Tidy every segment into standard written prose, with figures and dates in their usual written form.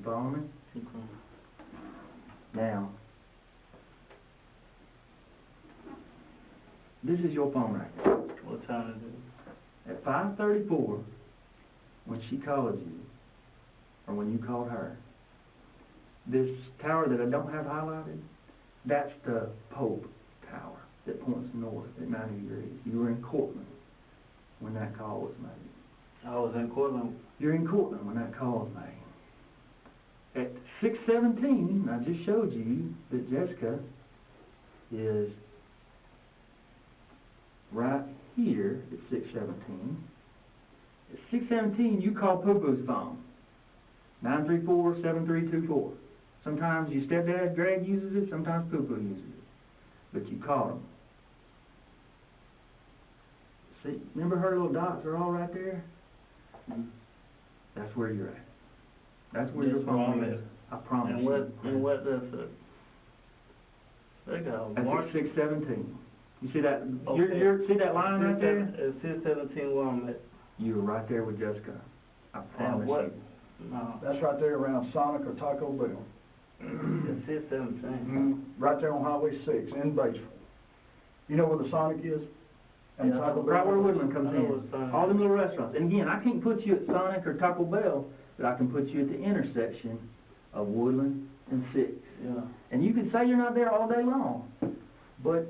follow me? Now, this is your phone right there. What time is it? At 5:34, when she called you, or when you called her, this tower that I don't have highlighted, that's the Pope Tower that points north at 90 degrees. You were in Cortland when that call was made. I was in Cortland. You're in Cortland when that call was made. At 6:17, I just showed you that Jessica is right here at 6:17. At 6:17, you call Poo-Poo's phone, 934-7324. Sometimes your stepdad, Greg, uses it, sometimes Poo-Poo uses it. But you called him. See, remember her little dots are all right there? That's where you're at. That's where your phone is. I promise and you. what does it? They got That's March. at 6:17. You see that? Okay. See that line right there? It's 6:17 where I'm at. You're right there with Jessica. I promise And what? you. No. That's right there around Sonic or Taco Bell. It's 6:17. Right there on Highway 6 in Batesville. You know where the Sonic is? And Yeah, Taco Bell? Right where Woodland comes I know it's in. Sonic. All them little restaurants. And again, I can't put you at Sonic or Taco Bell, but I can put you at the intersection of Woodland and 6. Yeah. And you can say you're not there all day long, but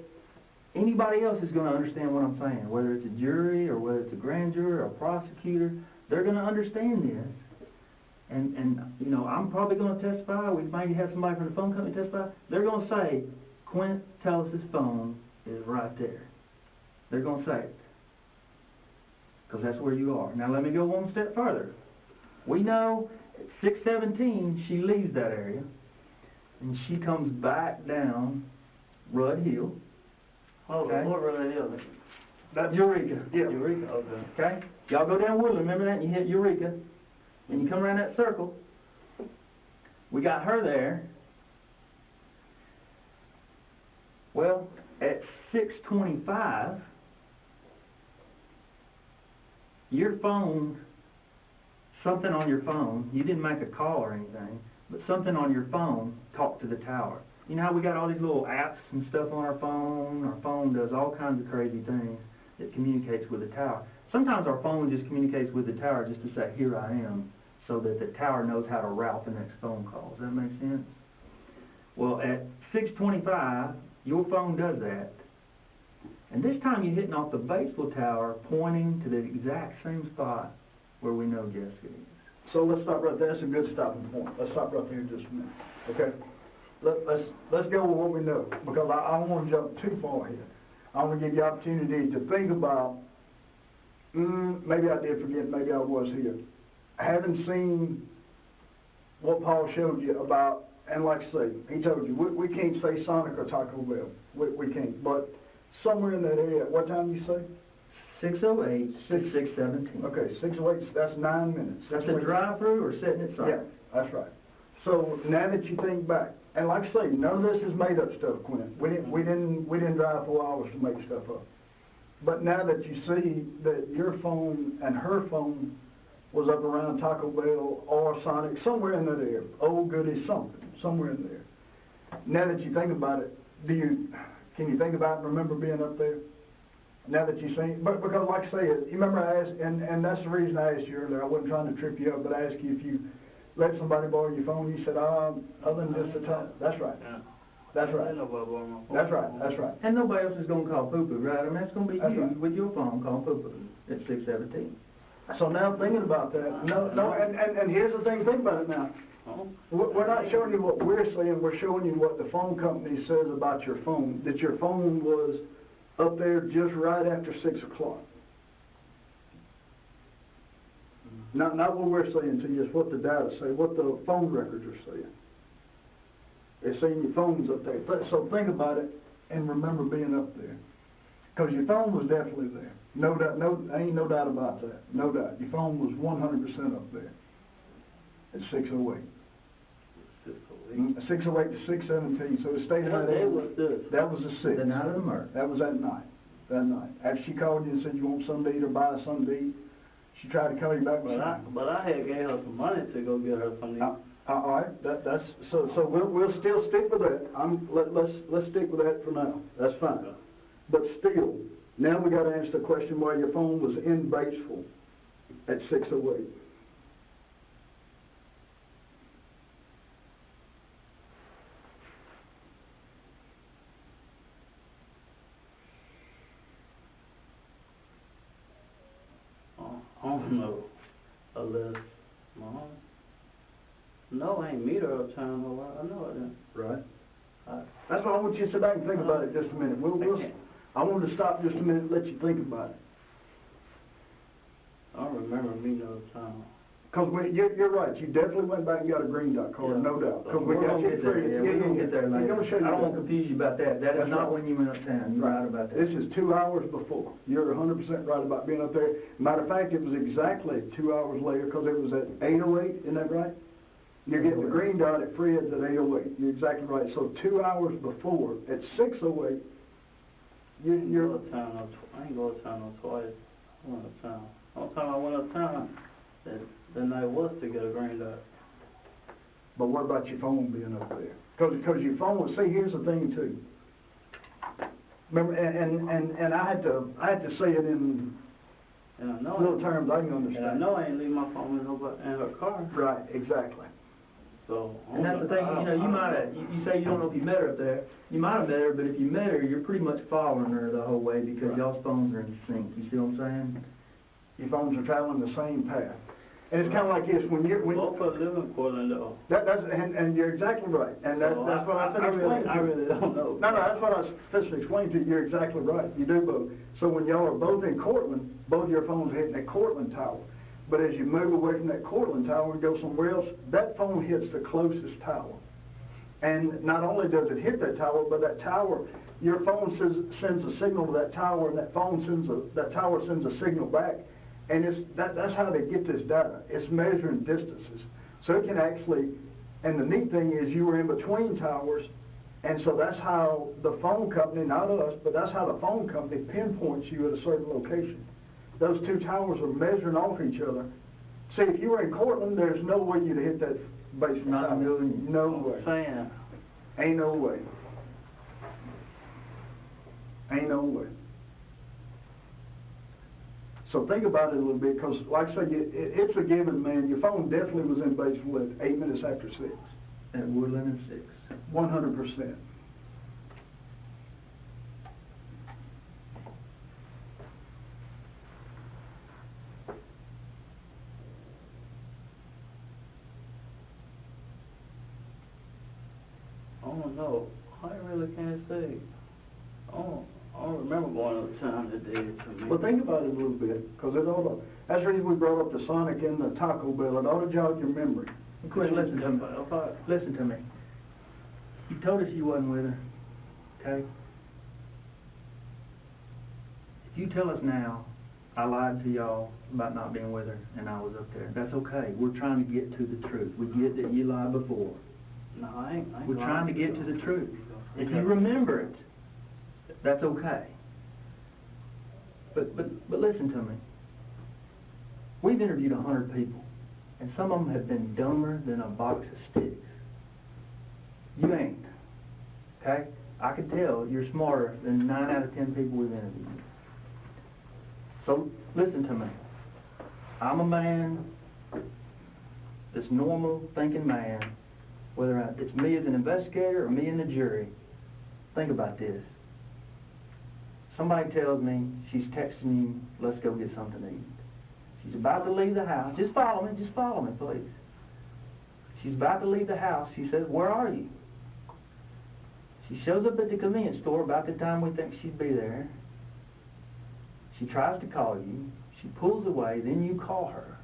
anybody else is going to understand what I'm saying, whether it's a jury or whether it's a grand jury or a prosecutor. They're going to understand this. And you know, I'm probably going to testify. We might have somebody from the phone company testify. They're going to say, Quint Tellis' phone is right there. They're going to say it. Because that's where you are. Now let me go one step further. We know at 6:17 she leaves that area and she comes back down Rudd Hill. Oh, Okay. what really is it? That's Eureka. Yeah. Eureka. Okay. Okay? Y'all go down Woodland, remember that? And you hit Eureka. And you come around that circle. We got her there. Well, at 6:25, your phone, something on your phone, you didn't make a call or anything, but something on your phone talked to the tower. You know how we got all these little apps and stuff on our phone? Our phone does all kinds of crazy things that communicates with the tower. Sometimes our phone just communicates with the tower just to say, here I am, so that the tower knows how to route the next phone call. Does that make sense? Well, at 6:25, your phone does that. And this time you're hitting off the Batesville Tower, pointing to the exact same spot where we know Jessica is. So let's stop right there. That's a good stopping point. Let's stop right there just a minute. Okay? Let's go with what we know, because I don't want to jump too far here. I want to give you the opportunity to think about, maybe I did forget, maybe I was here. Having seen what Paul showed you about, and like I say, he told you, we can't say Sonic or Taco Bell. We can't. But somewhere in that area, what time you say? 6:08 to 6:17. Okay, 6:08, that's 9 minutes. That's a drive-through or sitting at site? Yeah, that's right. So now that you think back, and like I say, none of this is made up stuff, Quinn. We didn't drive 4 hours to make stuff up. But now that you see that your phone and her phone was up around Taco Bell or Sonic, somewhere in that area, Old Goody something, somewhere in there. Now that you think about it, can you think about and remember being up there? Now that you've seen, but because like I say, you remember I asked, and that's the reason I asked you earlier, I wasn't trying to trip you up, but I asked you if you let somebody borrow your phone, you said, other than just the top. That's right. Yeah. That's right. That's right. That's right. And nobody else is going to call Poo-Poo, right? I mean, that's going to be That's you right. with your phone calling Poo-Poo at 6:17. So now thinking about that, and here's the thing, think about it now. We're not showing you what we're saying, we're showing you what the phone company says about your phone, that your phone was up there just right after 6 o'clock. Not what we're saying to you, it's what the data say, what the phone records are saying. They're saying your phone's up there. So think about it and remember being up there. Because your phone was definitely there. No doubt, ain't no doubt about that. No doubt. Your phone was 100% up there at 6:08. 6:08 to 6:17. So it stayed right there. That was the 6th. The night of the murder. That was that night. That night. After she called you and said you want something to eat or buy something to eat, she tried to call you back. But I had gave her some money to go get her something. All right, that's, so we'll still stick with that. Let's stick with that for now. That's fine. But still, now we gotta answer the question why your phone was in Batesville at 6:08. I don't know, unless, no, I ain't meet her uptown, no, I know I didn't. Right. I That's why I want you to sit back and think about it just a minute. I wanted to stop just a minute and let you think about it. I don't remember meeting her uptown. Because you're right, you definitely went back and got a green dot card, Yeah. no doubt. 'Cause we We're got gonna you get there, free. yeah, we're gonna get there We're later. gonna show you I don't that. wanna confuse you about that. That is That's not right. when you went uptown. You're right about that. This is 2 hours before. You're 100% right about being up there. Matter of fact, it was exactly 2 hours later, because it was at 8:08, isn't that right? You're getting the green dot at Fred's at 8:08. You're exactly right. So 2 hours before, at 6:08, you're, I ain't go uptown no twice. I went uptown. One time I went uptown, the night was to get a green dot. but what about your phone being up there? Because your phone, see, here's the thing too. Remember, and I had to say it in And I know, little terms I can and I understand. know I ain't leave my phone in her car, Right, exactly. so. And that's the thing, you know, you might have, you say you don't know if you met her up there. You might have met her, but if you met her, you're pretty much following her the whole way because Right. y'all's phones are in sync. You see what I'm saying? Your phones are traveling the same path. And it's kind of like this, when Both of them live in Portland though. and you're exactly right, and that's So what I finished explaining. I really don't know. No, that's what I was finished explaining to you, you're exactly right, you do both. So when y'all are both in Cortland, both your phones are hitting that Cortland tower. But as you move away from that Cortland tower and go somewhere else, that phone hits the closest tower. And not only does it hit that tower, but that tower, your phone sends a signal to that tower, and that tower sends a signal back. And that's how they get this data. It's measuring distances. So it can actually, and the neat thing is you were in between towers, and so that's how the phone company, not us, but that's how the phone company pinpoints you at a certain location. Those two towers are measuring off each other. See, if you were in Cortland, there's no way you'd hit that basement Not tower. a million. No I'm way. saying, Ain't no way. Ain't no way. So think about it a little bit, because like I say, it's a given, man. Your phone definitely was in Batesville at 8 minutes after 6. At Woodland and 6. 100%. I don't know, I really can't say. I don't remember going uptown that day to me. Well, think about it a little bit, because it ought to, that's the reason we brought up the Sonic and the Taco Bell. It ought to jog your memory. Quinn, listen to me. Listen to me. You told us you wasn't with her, okay? If you tell us now, I lied to y'all about not being with her, and I was up there, that's okay. We're trying to get to the truth. We get that you lied before. No, I ain't We're trying to get to the truth. If you Okay. remember it, that's okay. But listen to me. We've interviewed 100 people, and some of them have been dumber than a box of sticks. You ain't, okay? I can tell you're smarter than 9 out of 10 people we've interviewed. So listen to me. I'm a man, this normal thinking man, whether it's me as an investigator or me in the jury. Think about this. Somebody tells me she's texting you, let's go get something to eat. She's about to leave the house. Just follow me, please. She's about to leave the house. She says, where are you? She shows up at the convenience store about the time we think she'd be there. She tries to call you. She pulls away, then you call her.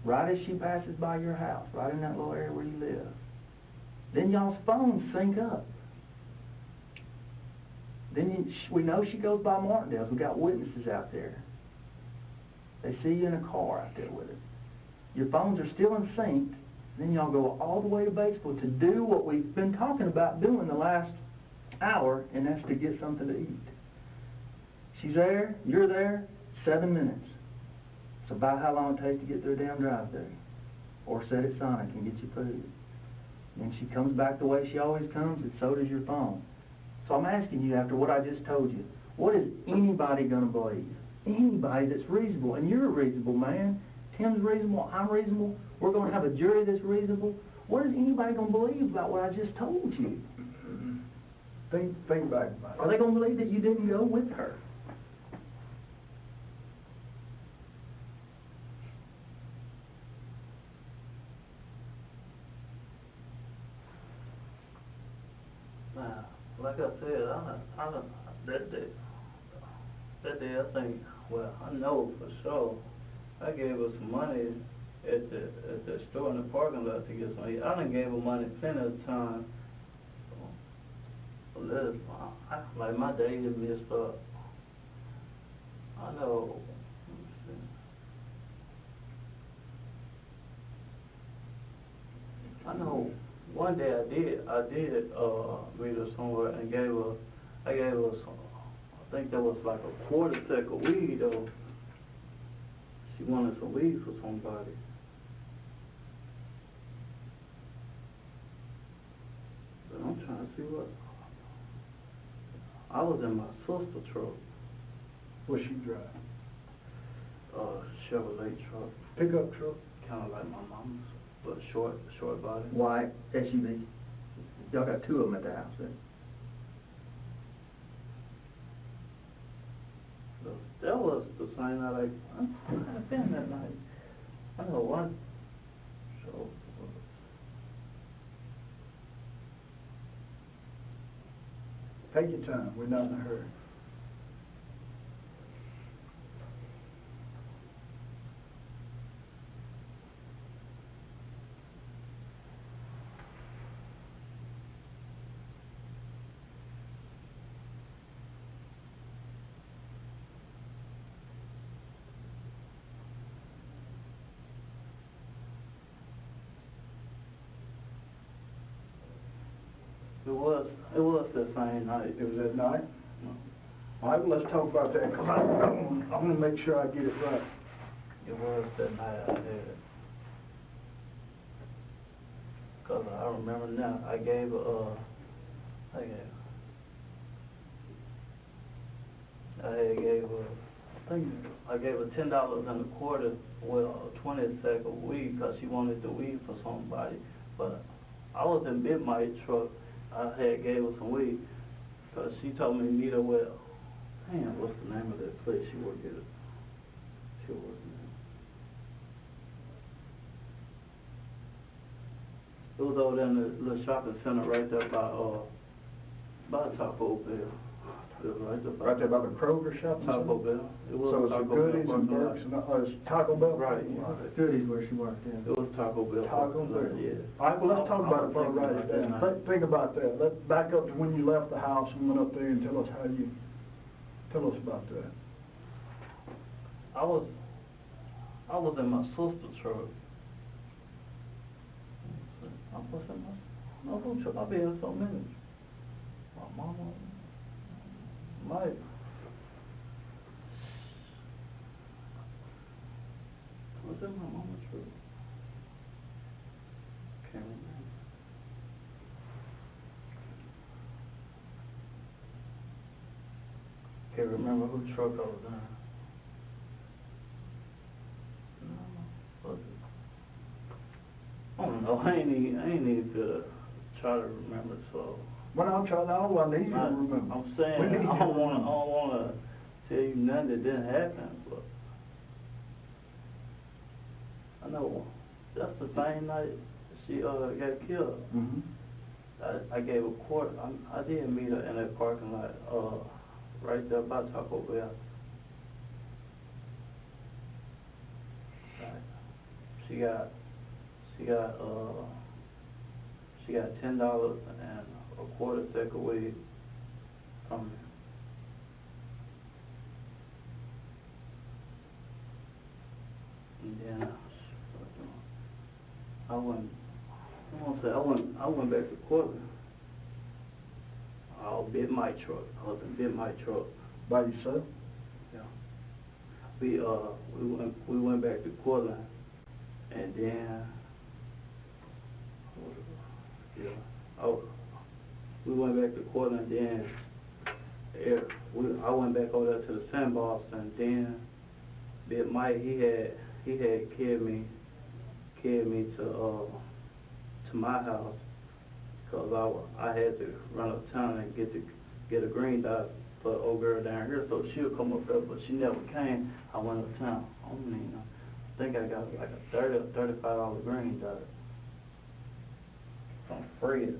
Right as she passes by your house, right in that little area where you live. Then y'all's phones sync up. Then we know she goes by Martindale's. We got witnesses out there. They see you in a car out there with her. Your phones are still in sync. Then y'all go all the way to Batesville to do what we've been talking about doing the last hour, and that's to get something to eat. She's there, you're there, 7 minutes. It's about how long it takes to get through a damn drive-thru. or said at Sonic and get you food. And she comes back the way she always comes, and so does your phone. So I'm asking you, after what I just told you, what is anybody gonna believe? Anybody that's reasonable, and you're a reasonable man. Tim's reasonable, I'm reasonable, we're gonna have a jury that's reasonable. What is anybody gonna believe about what I just told you? Think back about it. Are they gonna believe that you didn't go with her? Nah, like I said, that day I think, well, I know for sure, I gave her some money at the store in the parking lot to get some. I done gave her money plenty of time. So this, like my day is messed up. I know. I know. One day I did meet her somewhere and I gave her some. I think that was like a quarter sack of weed though. She wanted some weed for somebody. But I'm trying to see what. I was in my sister's truck. What she drive? Chevrolet truck. Pickup truck? Kind of like my mama's, but short body. White SUV. Y'all got two of them at the house then. So that was the same night I had been that night. I know one. So. Take your time, we're not in a hurry. It was the same night. It was at night? No. All right, well, let's talk about that, because I want to make sure I get it right. It was that night I had it. Because I remember now, I gave her, I gave her $10 and a quarter, well, 20 sack of weed, because she wanted the weed for somebody. But I was in Big Mike's truck. I had gave her some weed, because she told me to meet her well. Damn, what's the name of that place she worked at? She was It was over there in the little shopping center right there by Taco Bell. It was Right there by the Kroger shop? Taco Bell. It was So it's Taco Goodies Bell. and Burks, and it's Taco Bell? Right. Goodies where she worked in. It was Taco Bell. Taco Bell? Yeah. All right, well, let's talk about it before I write it down. Think about that. Let's back up to when you left the house and went up there and tell us about that. I was in my sister's truck. I was in my whole truck. I've been in so many. My mama, my. Was in my mama's truck. Can't remember. Can't remember whose truck I was in. No, was it? I don't know. I ain't even to try to remember. So. Well, I need you to remember. I'm saying I don't wanna tell you nothing that didn't happen, but I know that's the same night she got killed. Mm-hmm. I gave a quarter. I did meet her in that parking lot, right there by Taco Bell. She got $10 and a quarter sack of weed from me. And then I went back to Portland. I was in my truck. By yourself? Yeah. We went back to Portland, and then Yeah. We went back to court and then I went back over there to the sandbox and then Big Mike he had carried me to my house because I had to run uptown and get a green dot for the old girl down here, so she'll come up there, but she never came. I went uptown. I think I got like a $30 or $35 green dot from Fred.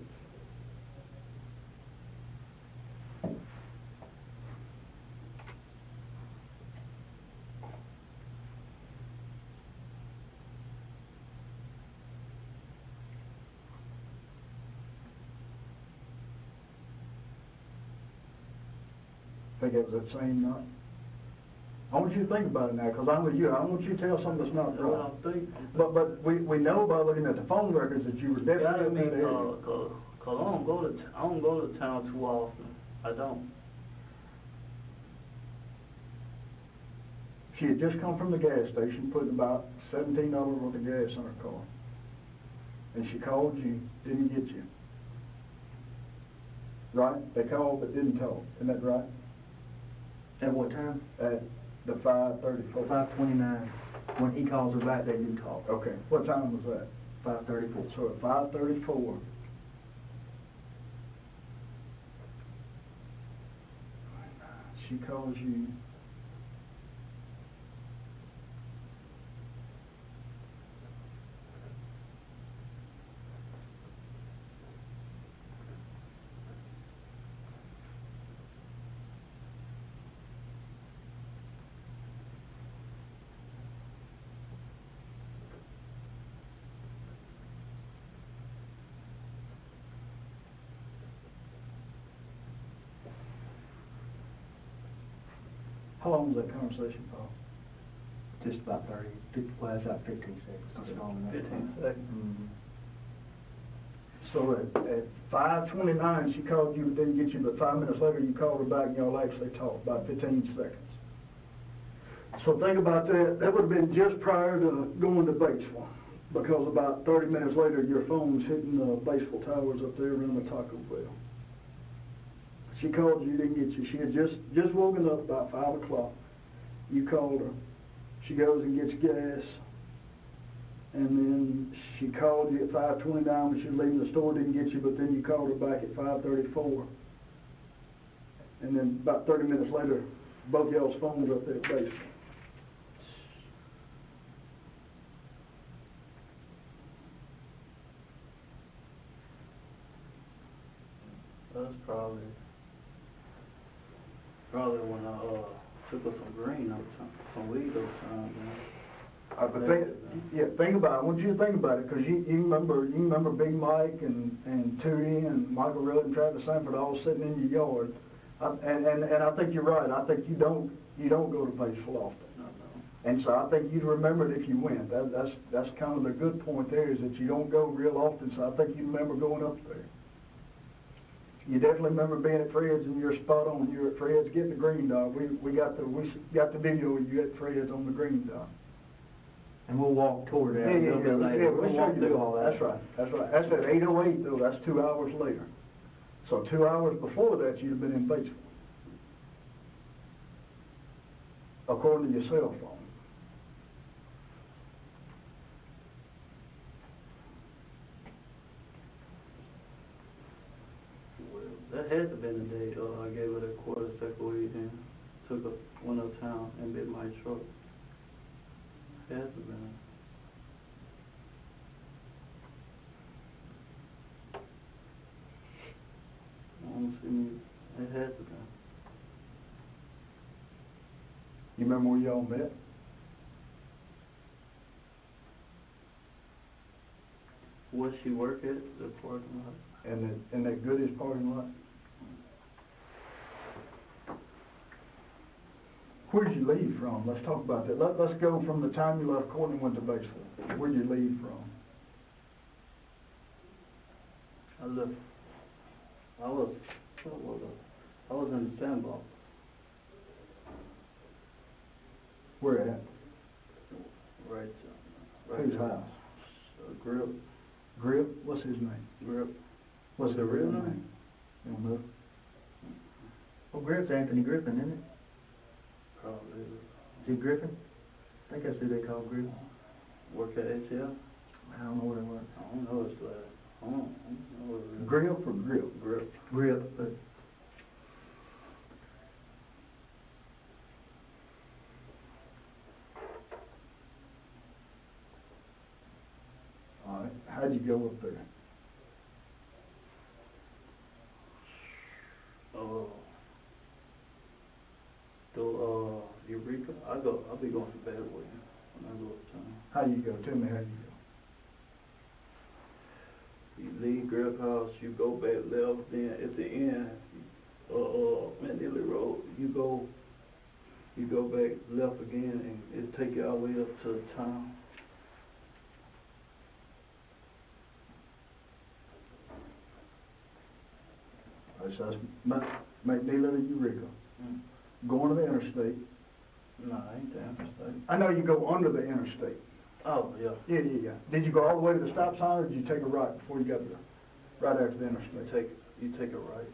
I think it was that same night. I want you to think about it now, because I'm with you. I want you to tell something that's not That's what right. I'm thinking. But we know by looking at the phone records that you were definitely in that area. Cause I don't go to town too often. I don't. She had just come from the gas station, putting about $17 worth of gas in her car. And she called you, didn't get you. Right? They called but didn't talk. Isn't that right? At what time? At the 5:34. 5:29. When he calls her back, they do talk. Okay. What time was that? 5:34. So at 5:34, she calls you. How long was that conversation, Paul? Just about 50, well, that's about 15 seconds. That's long enough. 15 seconds. Mm-hmm. So at 5:29, she called you, but didn't get you, but 5 minutes later, you called her back and y'all actually talked, about 15 seconds. So think about that. That would have been just prior to going to Batesville, because about 30 minutes later, your phone's hitting the Batesville towers up there around the Taco Bell. She called you, didn't get you. She had just woken up about 5 o'clock. You called her. She goes and gets gas. And then she called you at 5:29 when she was leaving the store, didn't get you, but then you called her back at 5:34. And then about 30 minutes later, both y'all's phones were up there at base. That's probably when I took her some green some weed those times, man. Think about it. I want you to think about it, because you remember Big Mike and Tootie and Michael Rudd and Travis Sanford all sitting in your yard. And I think you're right. I think you don't go to Batesville often. No. And so I think you'd remember it if you went. That's kind of the good point there, is that you don't go real often. So I think you remember going up there. You definitely remember being at Fred's, and you're spot on. You're at Fred's getting the green dot. We got the video of you at Fred's on the green dot. And we'll walk toward that a little bit later. Yeah, We'll walk through all that. That's right. That's at 8:08 though. That's 2 hours later. So 2 hours before that, you'd have been in Batesville, according to your cell phone. That had to been the day I gave her that quarter sack of weed and went uptown and bit my truck. It has to been. I don't see me. It has to been. You remember where y'all met? Where she work at? The parking lot. In that Goodies parking lot? Where'd you leave from? Let's talk about that. Let's go from the time you left court and went to Batesville. Where'd you leave from? I was in the sandbox. Where at? Right Whose house? Grip. Grip? What's his name? Grip. What's the real name? You don't know? Well, Griff's Anthony Griffin, isn't it? Probably. Is he Griffin? I think that's who they call Griffin. Work at ATL? I don't know where they work. I don't know his last. I don't know what it is. Grip or grip? Grip. Grip, but All right, how'd you go up there? Eureka. I'll be going to bed with him when I go uptown. How you go? Tell me how you go. You leave Grip House, you go back left, then at the end, Mandela Road, you go back left again, and it take you all the way up to town. All right, so that's McNeil to Eureka. Going to the interstate. No, I ain't the interstate. I know you go under the interstate. Oh, yeah. Yeah. Did you go all the way to the stop sign, or did you take a right before you got there? Right after the interstate? You take a right.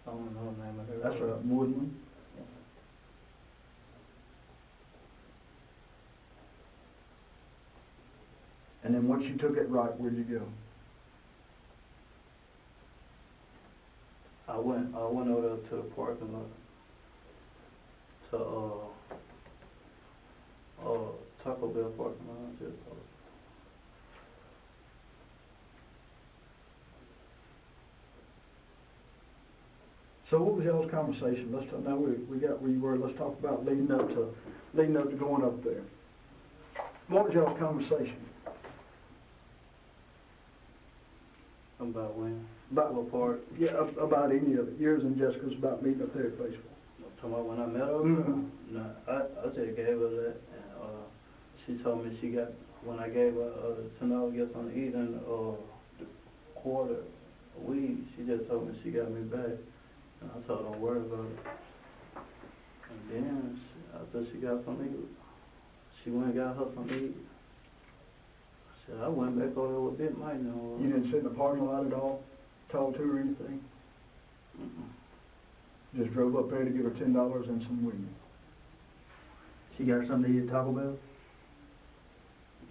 I don't know the name of it. That's right, Woodland. And then once you took it right, where'd you go? I went over there to the parking lot to Taco Bell parking lot. Just So what was y'all's conversation? Let's talk, now we got where you were. Let's talk about leading up to going up there. What was y'all's conversation? about when? About what part? Yeah, about any of it. Yours and Jessica's about meeting up there at baseball. Talking about when I met her? Mm-hmm. No, I just gave her that, and she told me she got, when I gave her $10 gift on eating the quarter weed, she just told me she got me back. And I told her, don't worry about it. And then, after she got something to eat, she went and got her something to eat. I said, I went back over there with Big Mike now. You didn't sit in the parking lot at all? Talk to her or anything? Just drove up there to give her $10 and some weed. she got her something to eat at Taco Bell?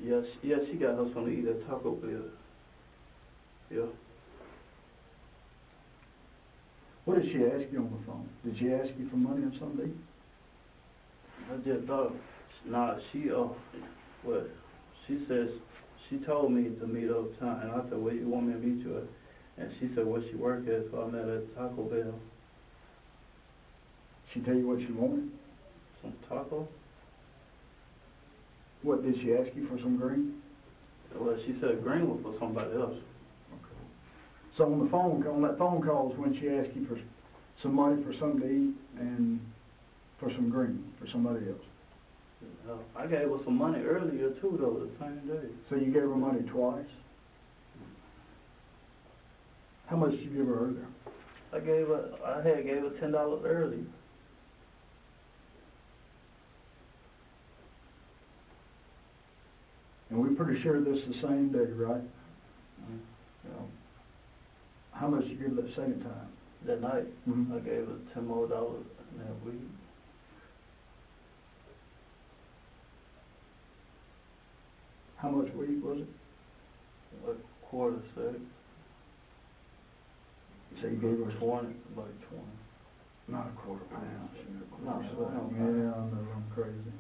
Yes, she got her something to eat at Taco Bell. Yeah. What did she ask you on the phone? Did she ask you for money or something to eat? I just thought, she says, she told me to meet uptown, and I said, where you want me to meet you at? And she said, where she work at, so I met her at Taco Bell. She tell you what she wanted? Some taco? What, did she ask you for some green? Well, she said green was for somebody else. Okay. So on that phone call is when she asked you for some money for something to eat and for some green for somebody else. I gave her some money earlier too, though, the same day. So you gave her money twice? How much did you give her earlier? I gave her $10 early. And we're pretty sure this is the same day, right? Yeah. How much did you give her that second time? That night, Mhm. I gave her $10 more in that week. How much weed was it? Like quarter sack. So you gave her 20, like 20. not a quarter pound. No, Yeah, it wasn't. I know, I'm crazy.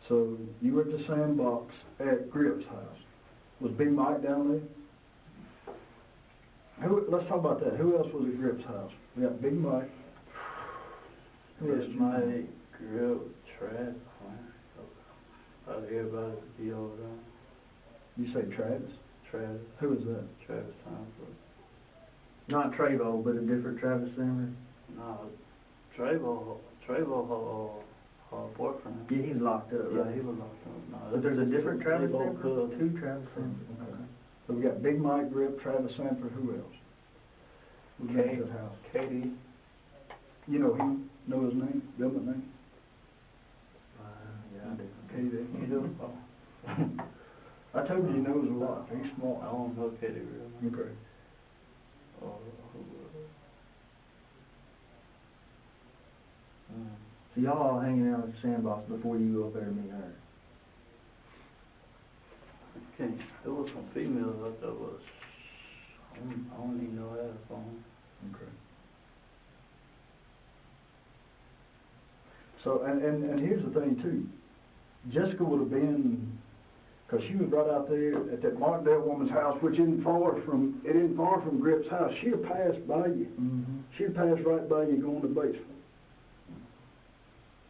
So you were at the sandbox at Grip's house. Was Big Mike down there? Let's talk about that. Who else was at Grip's house? We got Big Mike. Who else? It's my grill, Travis. Everybody be over there. You say Travis? Travis. Who is that? Travis Thompson. Not Travo, but a different Travis Sanders? No, Trayvon, her boyfriend. Yeah, he's locked up, Yeah, right? he was locked up. No, But there's a different they Travis both Sanders? cousins. Two Travis Sanders, okay. So we got Big Mike, Grip, Travis Sanford, who else? Who lives at that house? Katie. You know him, know his name, government name? Yeah, I do. Katie. You do? Oh. I told you he knows a lot, he's I smart. don't know Katie real name. Okay. So y'all all hanging out at the Sandbox before you go up there to meet her? Okay, there was some females out there, but I don't even know that phone. Okay. So, and here's the thing too, Jessica would have been, cause she was right out there at that Martindale woman's house, which isn't far from Grip's house, she'd have passed by you. Mm-hmm. She'd pass right by you going to Batesville.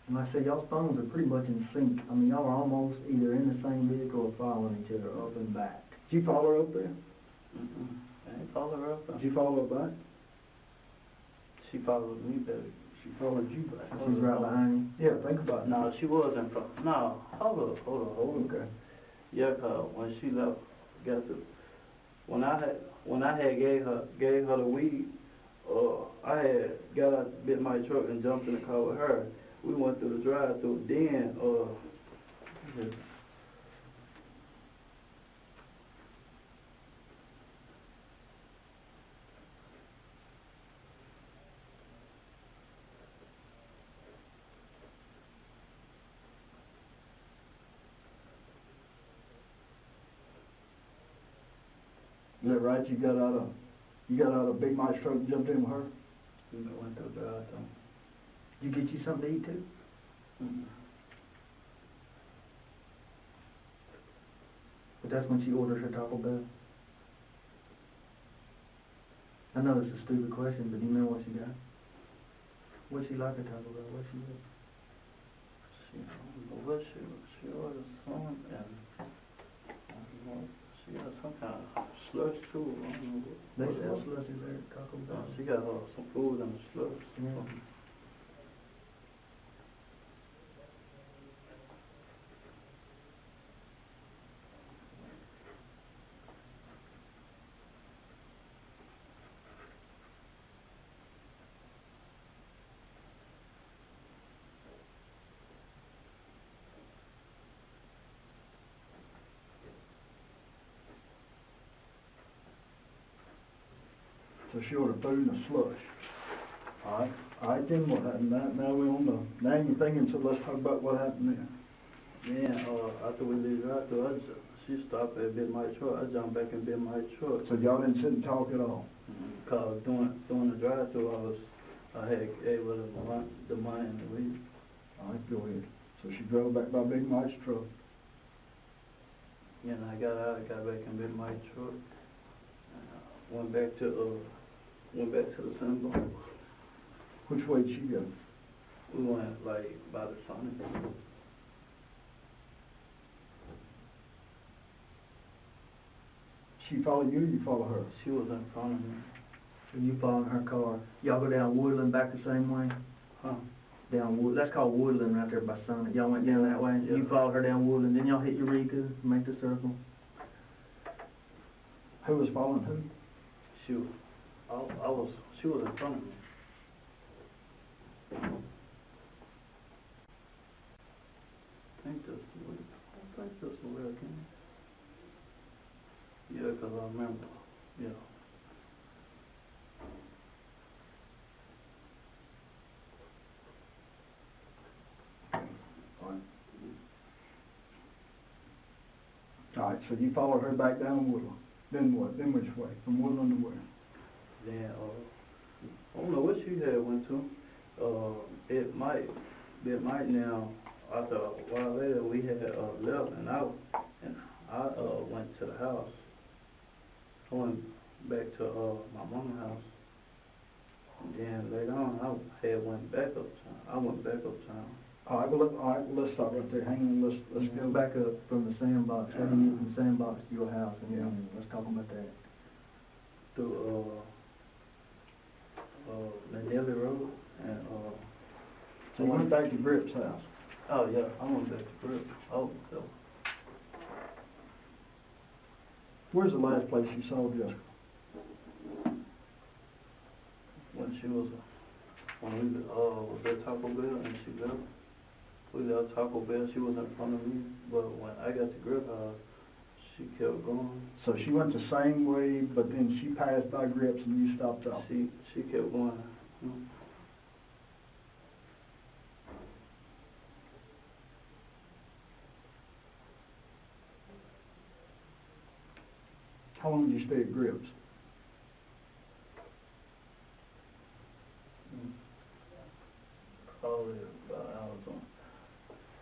And like I say, y'all's phones are pretty much in sync. I mean, y'all are almost either in the same vehicle or following each other up and back. Did you follow her up there? I ain't follow her up there. Did you follow her back? She followed me back. She followed you back. She's right behind you. Yeah, think about it. No, she was in front. No, hold on. Okay. Yeah, 'cause when she left, when I had gave her the weed, I had got out, bit my truck and jumped in the car with her. We went through the drive-through. Then, Is that right? You got out of Big Mike's truck and jumped in with her? we went through the drive-through. Did you get you something to eat too? But that's when she orders her Taco Bell. I know this is a stupid question, but do you know what she got? What'd she like at Taco Bell? What'd she get? She ordered some, and I don't know, she got some kind of slush too. I don't know what. They sell slushes there at Taco Bell. She got some food and a slush. Yeah. So she ordered food and a slush. All right, then what happened? Now we're on now you're thinking, so let's talk about what happened then. Then, after we leave right there, she stopped at Big Mike's truck. I jumped back in Big Mike's truck. So y'all didn't sit and talk at all? Cause during the drive-through, I had gave her the money and the weed. All right, go ahead. So she drove back by Big Mike's truck. And I got out, got back in Big Mike's truck. Went back to the symbol. Which way did she go? We went like by the Sonic. She follow you or you follow her? She was in front of me. So you following her car. Y'all go down Woodland back the same way? Huh? Down Wood, that's called Woodland right there by Sonic. Y'all went down that way? Yeah. You followed her down Woodland, then y'all hit Eureka, make the circle? Who was following who? She was in front of me. I think that's the way I came. Yeah, 'cause I remember. Yeah. All right, so you followed her back down Woodland. Then what? Then which way? From Woodland to where? Then, I don't know what she had went to. It might now, after a while later, we had left, and I went to the house. I went back to my mama's house. And then later on, I had went back uptown. I went back uptown. All right, well, let's stop right there. Hang on, let's go Back up from the Sandbox, how do you get from the Sandbox to your house, and then let's talk about that. Through So you went back to Grip's house. Oh, yeah, I went back to Grip. Oh, so, Where's the last place you saw Jessica? when she was, when we, was at Taco Bell and she left, we left Taco Bell, she was in front of me, but when I got to Grip house, she kept going. So she went the same way, but then she passed by Grip's and you stopped off. She kept going. How long did you stay at Grip's? Probably about an hour.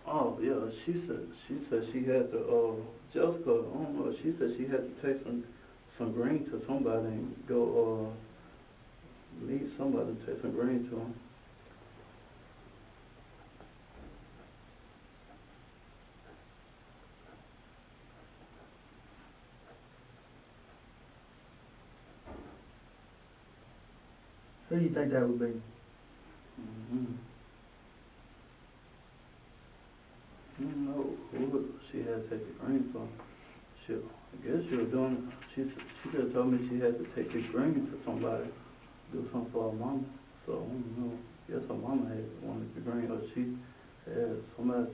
Oh, yeah, she said she had to, Jessica, I don't know, she said she had to take some green to somebody and go, meet somebody to take some green to them. Who do you think that would be? Mm-hmm. I don't know who she had to take the green from. I guess she was doing, she just told me she had to take the green to somebody, do something for her mama. So, I don't know, I guess her mama had wanted the green, or she had somebody,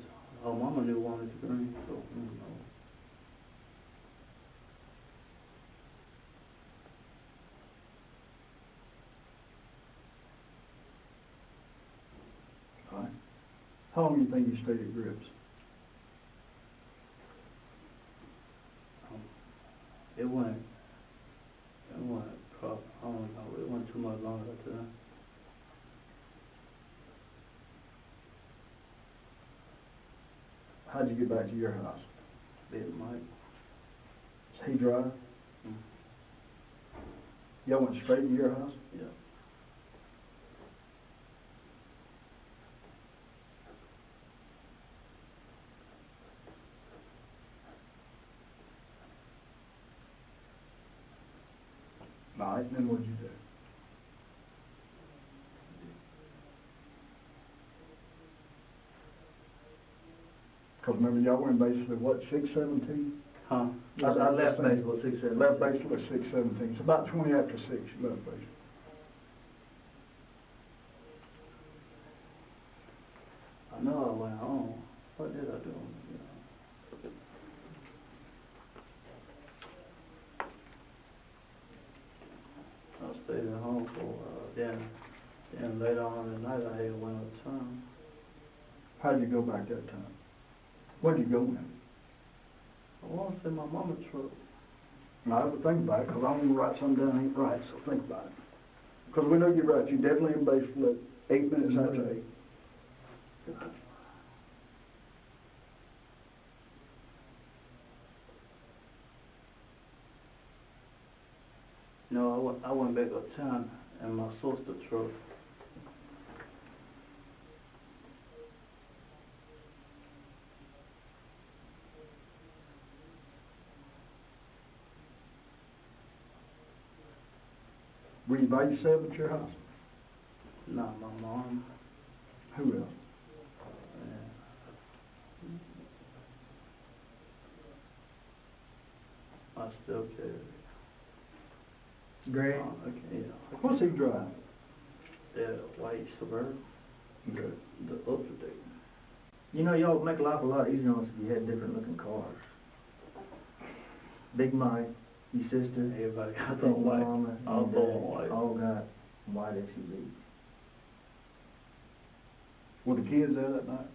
her mama knew wanted the green, so, I don't know. All right. How long do you think you stayed at Grip's? It wasn't, I don't know, it wasn't too much longer after that. How'd you get back to your house? Big Mike. Did he drive? Mm. Y'all went straight to your house? Yeah. All right, then what'd you do? Because remember, y'all were in basically, what, 617? Huh? I left basically 6:17. Left basically 617. It's about 20 after 6 you left basically. I know I went home. What did I do? I stayed at home for a while. Then later on in the night I had went up town. How'd you go back that time? Where'd you go in? I want to say my mama's truck. Now, I would think about it, because I want to write something down ain't right, so think about it. Because we know you're right, you're definitely in basically 8 minutes after 8. No, I went back uptown in my sister's truck. Were you by yourself at your house? Nah, my mom. Who else? My stepdad. Greg? Okay, yeah. What's he driving? The white Suburban, Good. the upper deck. You know, y'all would make life a lot easier on us if you had different looking cars. Big Mike, your sister, Everybody I got think some your white. mama, All and four dad, white. all got white SUVs. Were the kids there that night?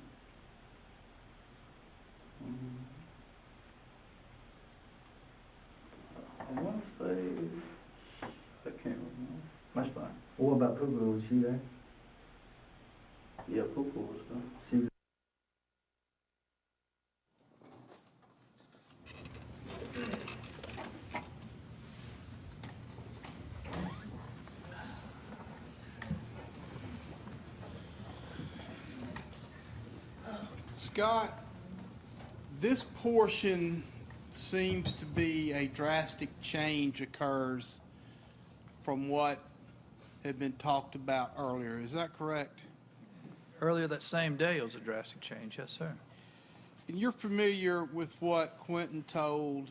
I want to say, I can't remember. That's fine. What about Poo Poo? Was she there? Yeah, Poo was there. She was. Scott, this portion seems to be a drastic change occurs from what had been talked about earlier. Is that correct? Earlier that same day, it was a drastic change, yes, sir. And you're familiar with what Quentin told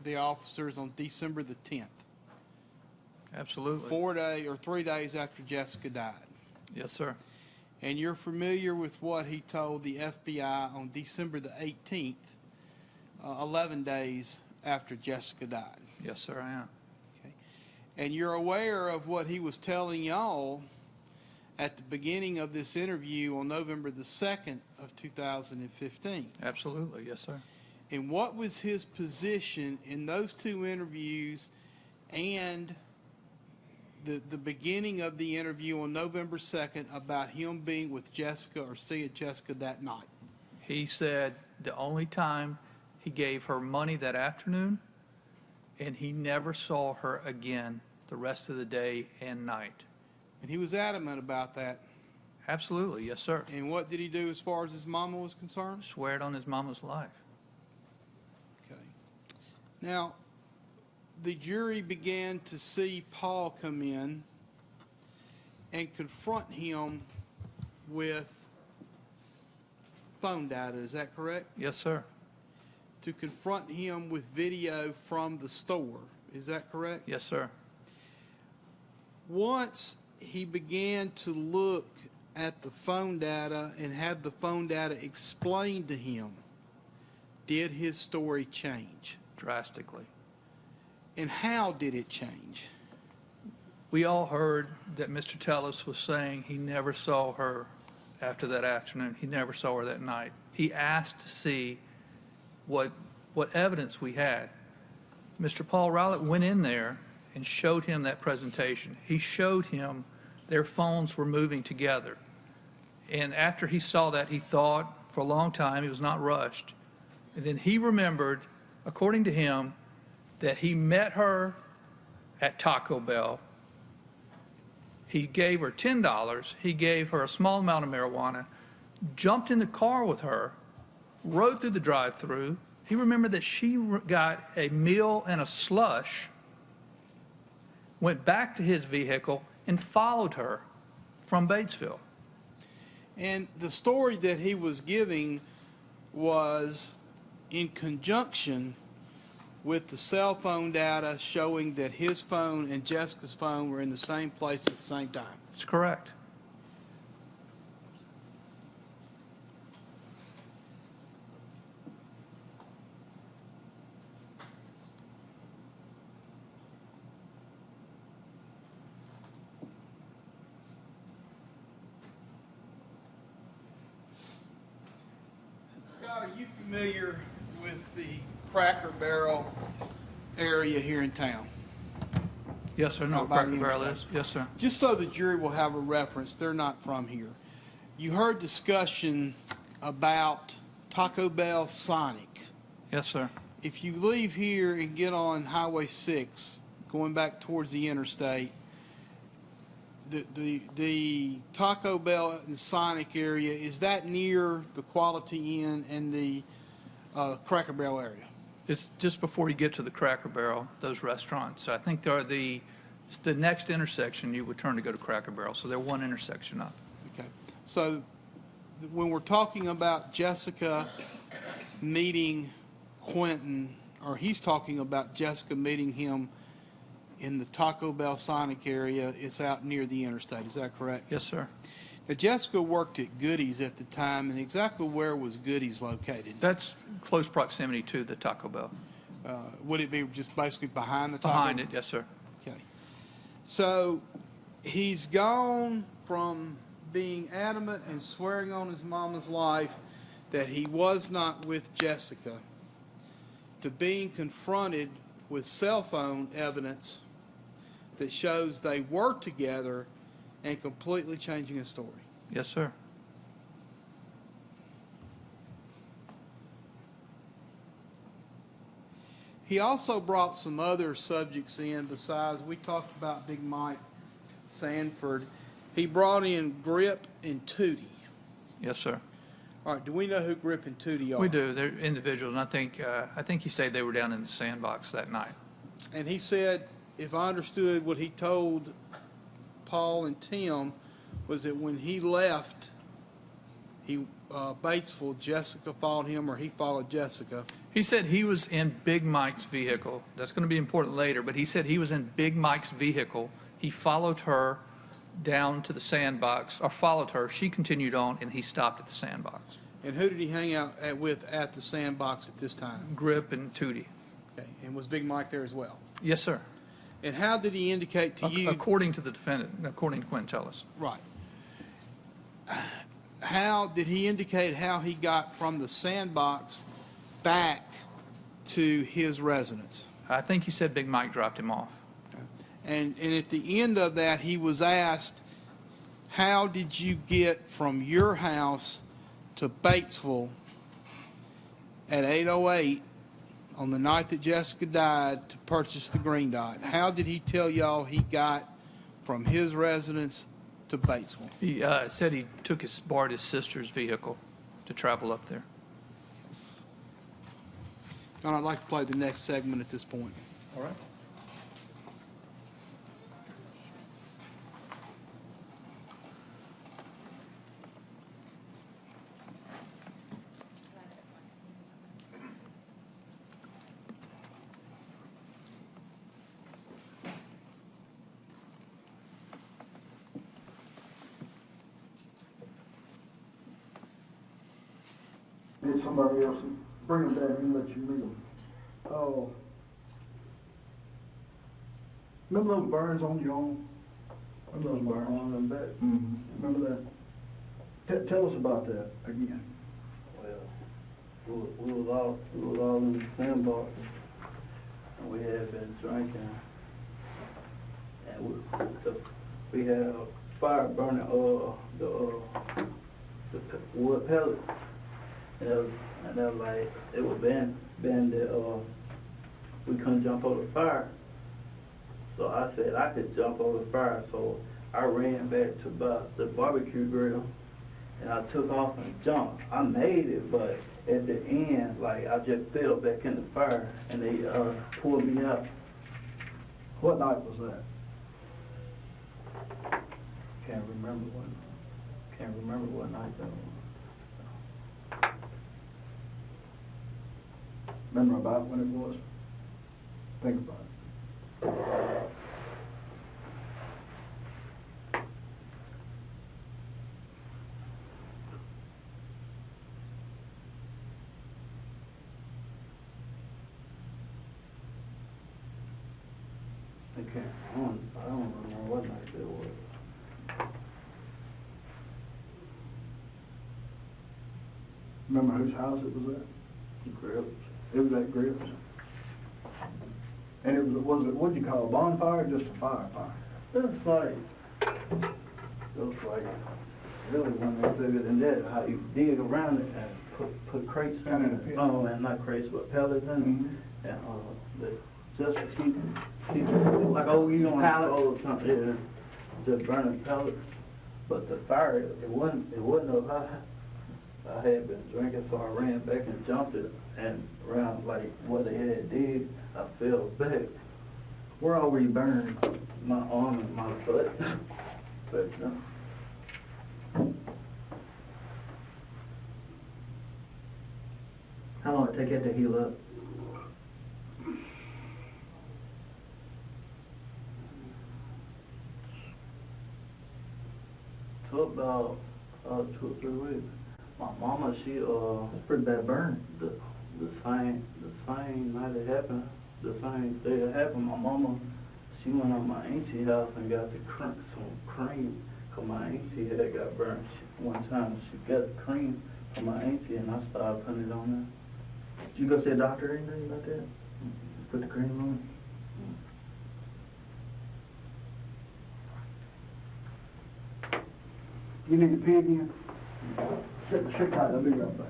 the officers on December the 10th, Absolutely. 3 days after Jessica died. Yes, sir. And you're familiar with what he told the FBI on December the 18th, 11 days after Jessica died. Yes, sir, I am. Okay. And you're aware of what he was telling y'all at the beginning of this interview on November the 2nd of 2015. Absolutely, yes, sir. And what was his position in those two interviews and the beginning of the interview on November 2nd about him being with Jessica or seeing Jessica that night? He said the only time he gave her money that afternoon, and he never saw her again the rest of the day and night. And he was adamant about that. Absolutely, yes, sir. And what did he do as far as his mama was concerned? Swear it on his mama's life. Okay. Now, the jury began to see Paul come in and confront him with phone data. Is that correct? Yes, sir. To confront him with video from the store. Is that correct? Yes, sir. Once he began to look at the phone data and had the phone data explained to him, did his story change? Drastically. And how did it change? We all heard that Mr. Tellis was saying he never saw her after that afternoon. He never saw her that night. He asked to see what evidence we had. Mr. Paul Rowlett went in there and showed him that presentation. He showed him their phones were moving together. And after he saw that, he thought for a long time, he was not rushed. And then he remembered, according to him, that he met her at Taco Bell. He gave her $10. He gave her a small amount of marijuana, jumped in the car with her, rode through the drive-thru. He remembered that she got a meal and a slush, went back to his vehicle, and followed her from Batesville. And the story that he was giving was in conjunction with the cell phone data showing that his phone and Jessica's phone were in the same place at the same time. That's correct. Scott, are you familiar with the Cracker Barrel area here in town? Yes, sir. No, Out by the Cracker Barrel interstate. is. Yes, sir. Just so the jury will have a reference, they're not from here. You heard discussion about Taco Bell Sonic. Yes, sir. If you leave here and get on Highway 6, going back towards the interstate, the Taco Bell and Sonic area, is that near the Quality Inn and the Cracker Barrel area? It's just before you get to the Cracker Barrel, those restaurants. So I think they're it's the next intersection you would turn to go to Cracker Barrel. So they're one intersection up. Okay. So when we're talking about Jessica meeting Quentin, or he's talking about Jessica meeting him in the Taco Bell Sonic area, it's out near the interstate. Is that correct? Yes, sir. Now, Jessica worked at Goody's at the time, and exactly where was Goody's located? That's close proximity to the Taco Bell. Would it be just basically behind the Taco Behind Bell? it, yes, sir. Okay. So he's gone from being adamant and swearing on his mama's life that he was not with Jessica to being confronted with cell phone evidence that shows they were together and completely changing his story. Yes, sir. He also brought some other subjects in besides, we talked about Big Mike Sanford. He brought in Grip and Tootie. Yes, sir. All right, do we know who Grip and Tootie are? We do. They're individuals, and I think he said they were down in the sandbox that night. And he said, if I understood what he told Paul and Tim, was that when he left, Batesville, Jessica followed him, or he followed Jessica. He said he was in Big Mike's vehicle. That's going to be important later, but he said he was in Big Mike's vehicle. He followed her down to the sandbox, or followed her. She continued on, and he stopped at the sandbox. And who did he hang out with at the sandbox at this time? Grip and Tootie. Okay, and was Big Mike there as well? Yes, sir. And how did he indicate to you? According to the defendant, according to Quentin Tellis. Right. How did he indicate how he got from the sandbox back to his residence? I think he said Big Mike dropped him off. And at the end of that, he was asked, how did you get from your house to Batesville at 8:08 on the night that Jessica died to purchase the green dot? How did he tell y'all he got from his residence to Batesville? He said he borrowed his sister's vehicle to travel up there. And I'd like to play the next segment at this point. All right. Get somebody else and bring them down here and let you meet them. Oh. Remember those burns on your arm? Remember those burns? On them back. Mm-hmm. Remember that? Tell us about that again. Well, we was all in the sandbox, and we had been drinking, and we had a fire burning the wood pellets, and that was like, it was been that we couldn't jump over the fire. So I said I could jump over the fire, so I ran back to the barbecue grill, and I took off and jumped. I made it, but at the end, like, I just fell back in the fire, and they pulled me out. What night was that? Can't remember what night that was. Remember about when it was? Think about it. I don't remember what night it was. Remember whose house it was at? Grips. It was at Grips. And it was it, what'd you call it, a bonfire or just a fire? It was like, really when they figured in that, how you dig around it and put crates in And in a it. pit. Oh, and not crates, but pellets in Mhm. it. And, just to keep like, oh, you on pallet or something, yeah, just burning pellets. But the fire, it wasn't no high. I had been drinking, so I ran back and jumped it, and around like where they had dig, I fell back. Where all were you burned? My arm and my foot. But no. How long did it take that to heal up? Took about 2 or 3 weeks. My mama, she It's a pretty bad burn. the same night it happened, the same day it happened, my mama, she went on my auntie house and got some cream, cause my auntie had got burned. One time she got the cream from my auntie, and I started putting it on Did you go see a doctor or anything about that? Put the cream on? You need to pee again? Sit tight, I'll be right back.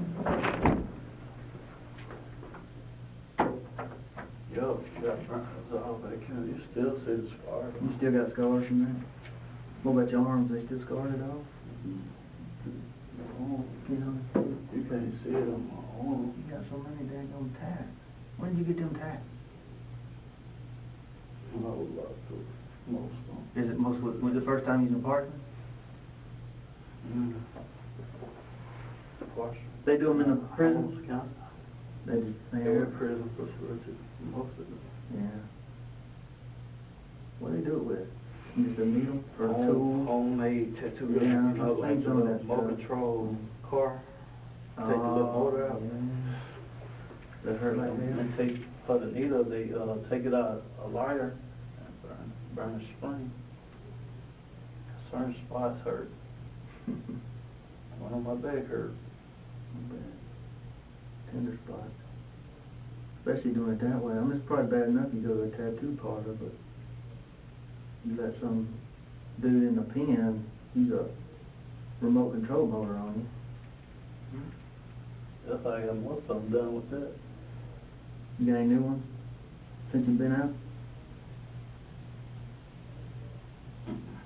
Yo, she got burnt all back here. You still see the scar. You still got scars from that? What about your arms? They still scarred at all? Oh, You know? you can't see it on my arm. You got so many daggone tats. When did you get them tats? No, most of them. Is it was the first time you was in Parkland? Partial. They do them in the prison? Almost count. They Every prison facility, most of them. Yeah. What do they do it with? Just a needle or a tool? Homemade tattoo gun, Yeah, you know, I've like seen the some of little that motor stuff. control car. Take the little motor out. Yeah. That hurt like And that? take, for the needle, they, take it out a lighter and burn the spring. Certain spots hurt. One on my back hurt. Tender spot. Especially doing it that way. I mean, it's probably bad enough you go to a tattoo parlor, but you let some dude in the pen use a remote control motor on you. That's how I got most of them done with that. You got any new ones since you've been out?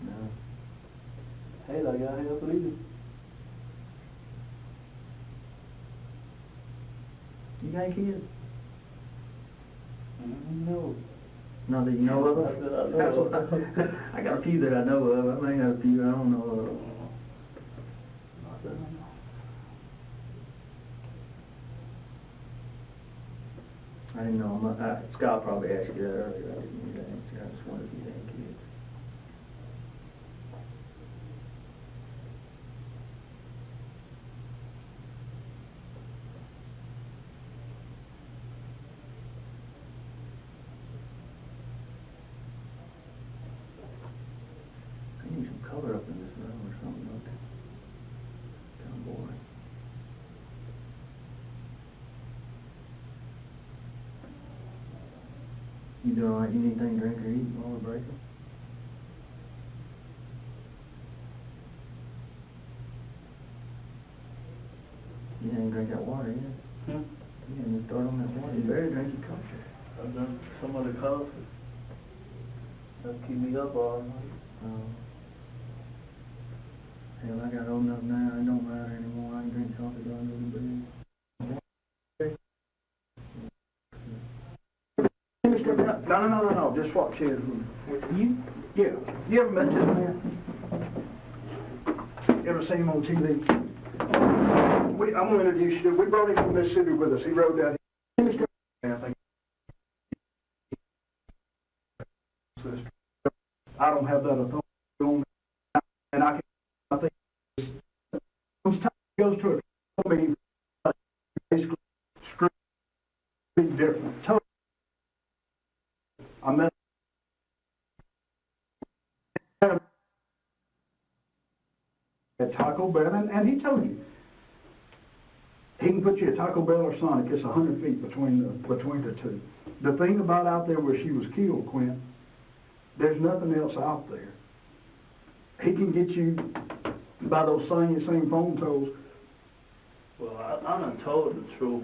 No. Hey, I got help leaving. You got any kids? No. Not that you know of? Not that I know of. I got a few that I know of. I may have a few I don't know of. Not that I know. I didn't know. Scott probably asked you that earlier. I didn't hear that answer. I just wondered if you had any kids. I need some color up in this room or something, don't I? Kind of boring. You doing all right? You need anything to drink or eat while we're breaking? You didn't drink that water yet. Hmm? You didn't start on that water. You better drink your coffee. I've done some of the coffee. That keep me up all night. Hell, I got old enough now, it don't matter anymore. I can drink coffee till I go to bed. No, just watch his. Yeah, you ever met this man? You ever seen him on TV? I'm gonna introduce you. We brought him from Mississippi with us. He rode down here. I don't have that authority on me, and I think sometimes he goes to a meeting, basically screaming different. I met at Taco Bell, and he told you he can put you at Taco Bell or Sonic. It's 100 feet between the two. The thing about out there where she was killed, Quint, there's nothing else out there. He can get you by those same phone tolls. Well, I done told the truth.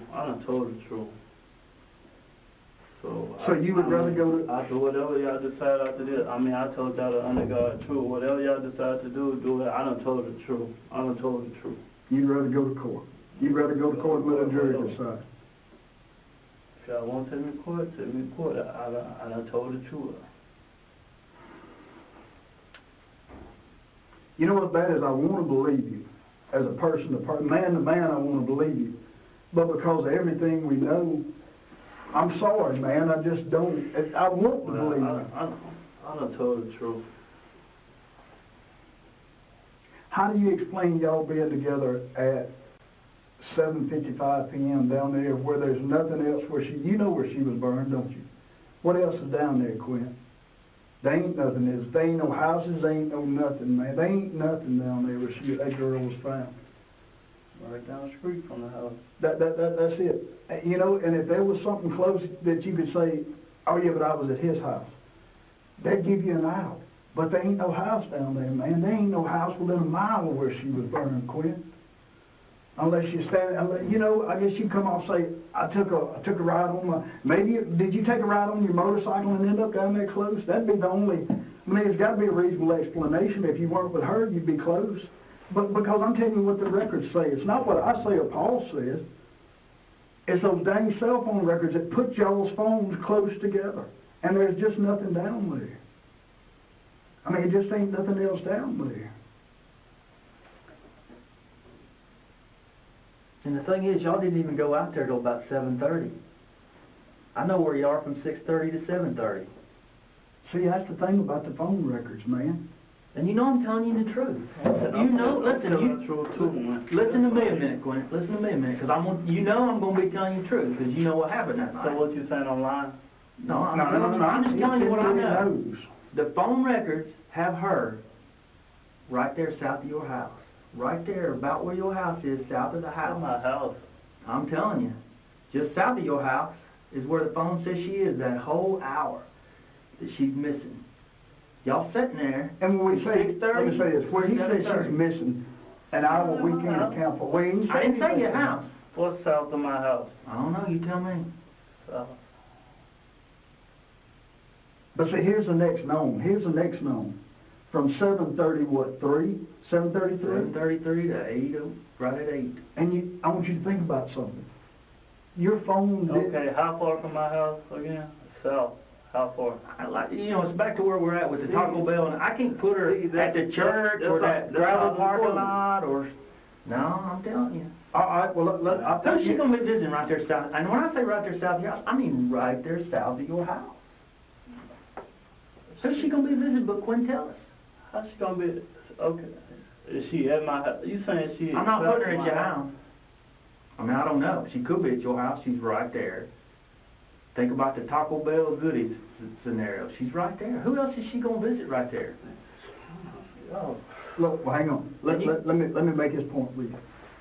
So you would rather go to... After whatever y'all decide after this, I mean, I told y'all the under God truth. Whatever y'all decide to do it. I done told the truth. You'd rather go to court. You'd rather go to court and let a jury decide. If y'all want to take me to court, take me to court. I done told the truth. You know what that is? I want to believe you. As a person, man to man, I want to believe you. But because of everything we know, I'm sorry, man. I just don't. I want to believe you. I done told the truth. How do you explain y'all being together at 7:55 p.m. down there where there's nothing else where you know where she was burned, don't you? What else is down there, Quint? There ain't nothing. There ain't no houses, there ain't no nothing, man. There ain't nothing down there where that girl was found. Right down the street from the house. That's it. You know, and if there was something close that you could say, oh yeah, but I was at his house, they'd give you an out. But there ain't no house down there, man. There ain't no house within a mile of where she was burned, Quint. Unless you stand, you know, I guess you come off and say, I took a ride on did you take a ride on your motorcycle and end up down there close? That'd be the only, there's got to be a reasonable explanation. If you weren't with her, you'd be close. But because I'm telling you what the records say, it's not what I say or Paul says. It's those dang cell phone records that put y'all's phones close together. And there's just nothing down there. It just ain't nothing else down there. And the thing is, y'all didn't even go out there till about 7:30. I know where you are from 6:30 to 7:30. See, that's the thing about the phone records, man. And you know I'm telling you the truth. You know, listen, listen to me a minute, Quinn. Listen to me a minute, because you know I'm going to be telling you the truth, because you know what happened that night. So what you saying online? No, I'm just telling you what I know. Knows. The phone records have her right there south of your house. Right there, about where your house is, south of the house. My house. I'm telling you, just south of your house is where the phone says she is that whole hour that she's missing. Y'all sitting there. And when we say, let me say this, where he says 6:30. she's missing an hour, we can't account for. I didn't say your house. What's south of my house? I don't know, you tell me. South. But see, here's the next known. Here's the next known. From 7:30, what, 3? 7:33? 7:33 to 8, right at 8. And I want you to think about something. Your phone did, Okay, how far from my house again? South. How far? It's back to where we're at with the Taco Bell, and I can't put her at the church or that gravel parking lot or... No, I'm telling you. all right, well, I'll tell Who's she you. gonna be visiting right there south? And when I say right there south of your house, I mean right there south of your house. Who's she gonna be visiting but Quinn, tell us? How's she gonna be? Okay. Is she at my house? You saying she? I'm not putting her at your house. I mean, I don't know. She could be at your house. She's right there. Think about the Taco Bell goodies scenario. She's right there. Who else is she gonna visit right there? Oh. Look, well, hang on. Let me make this point with you.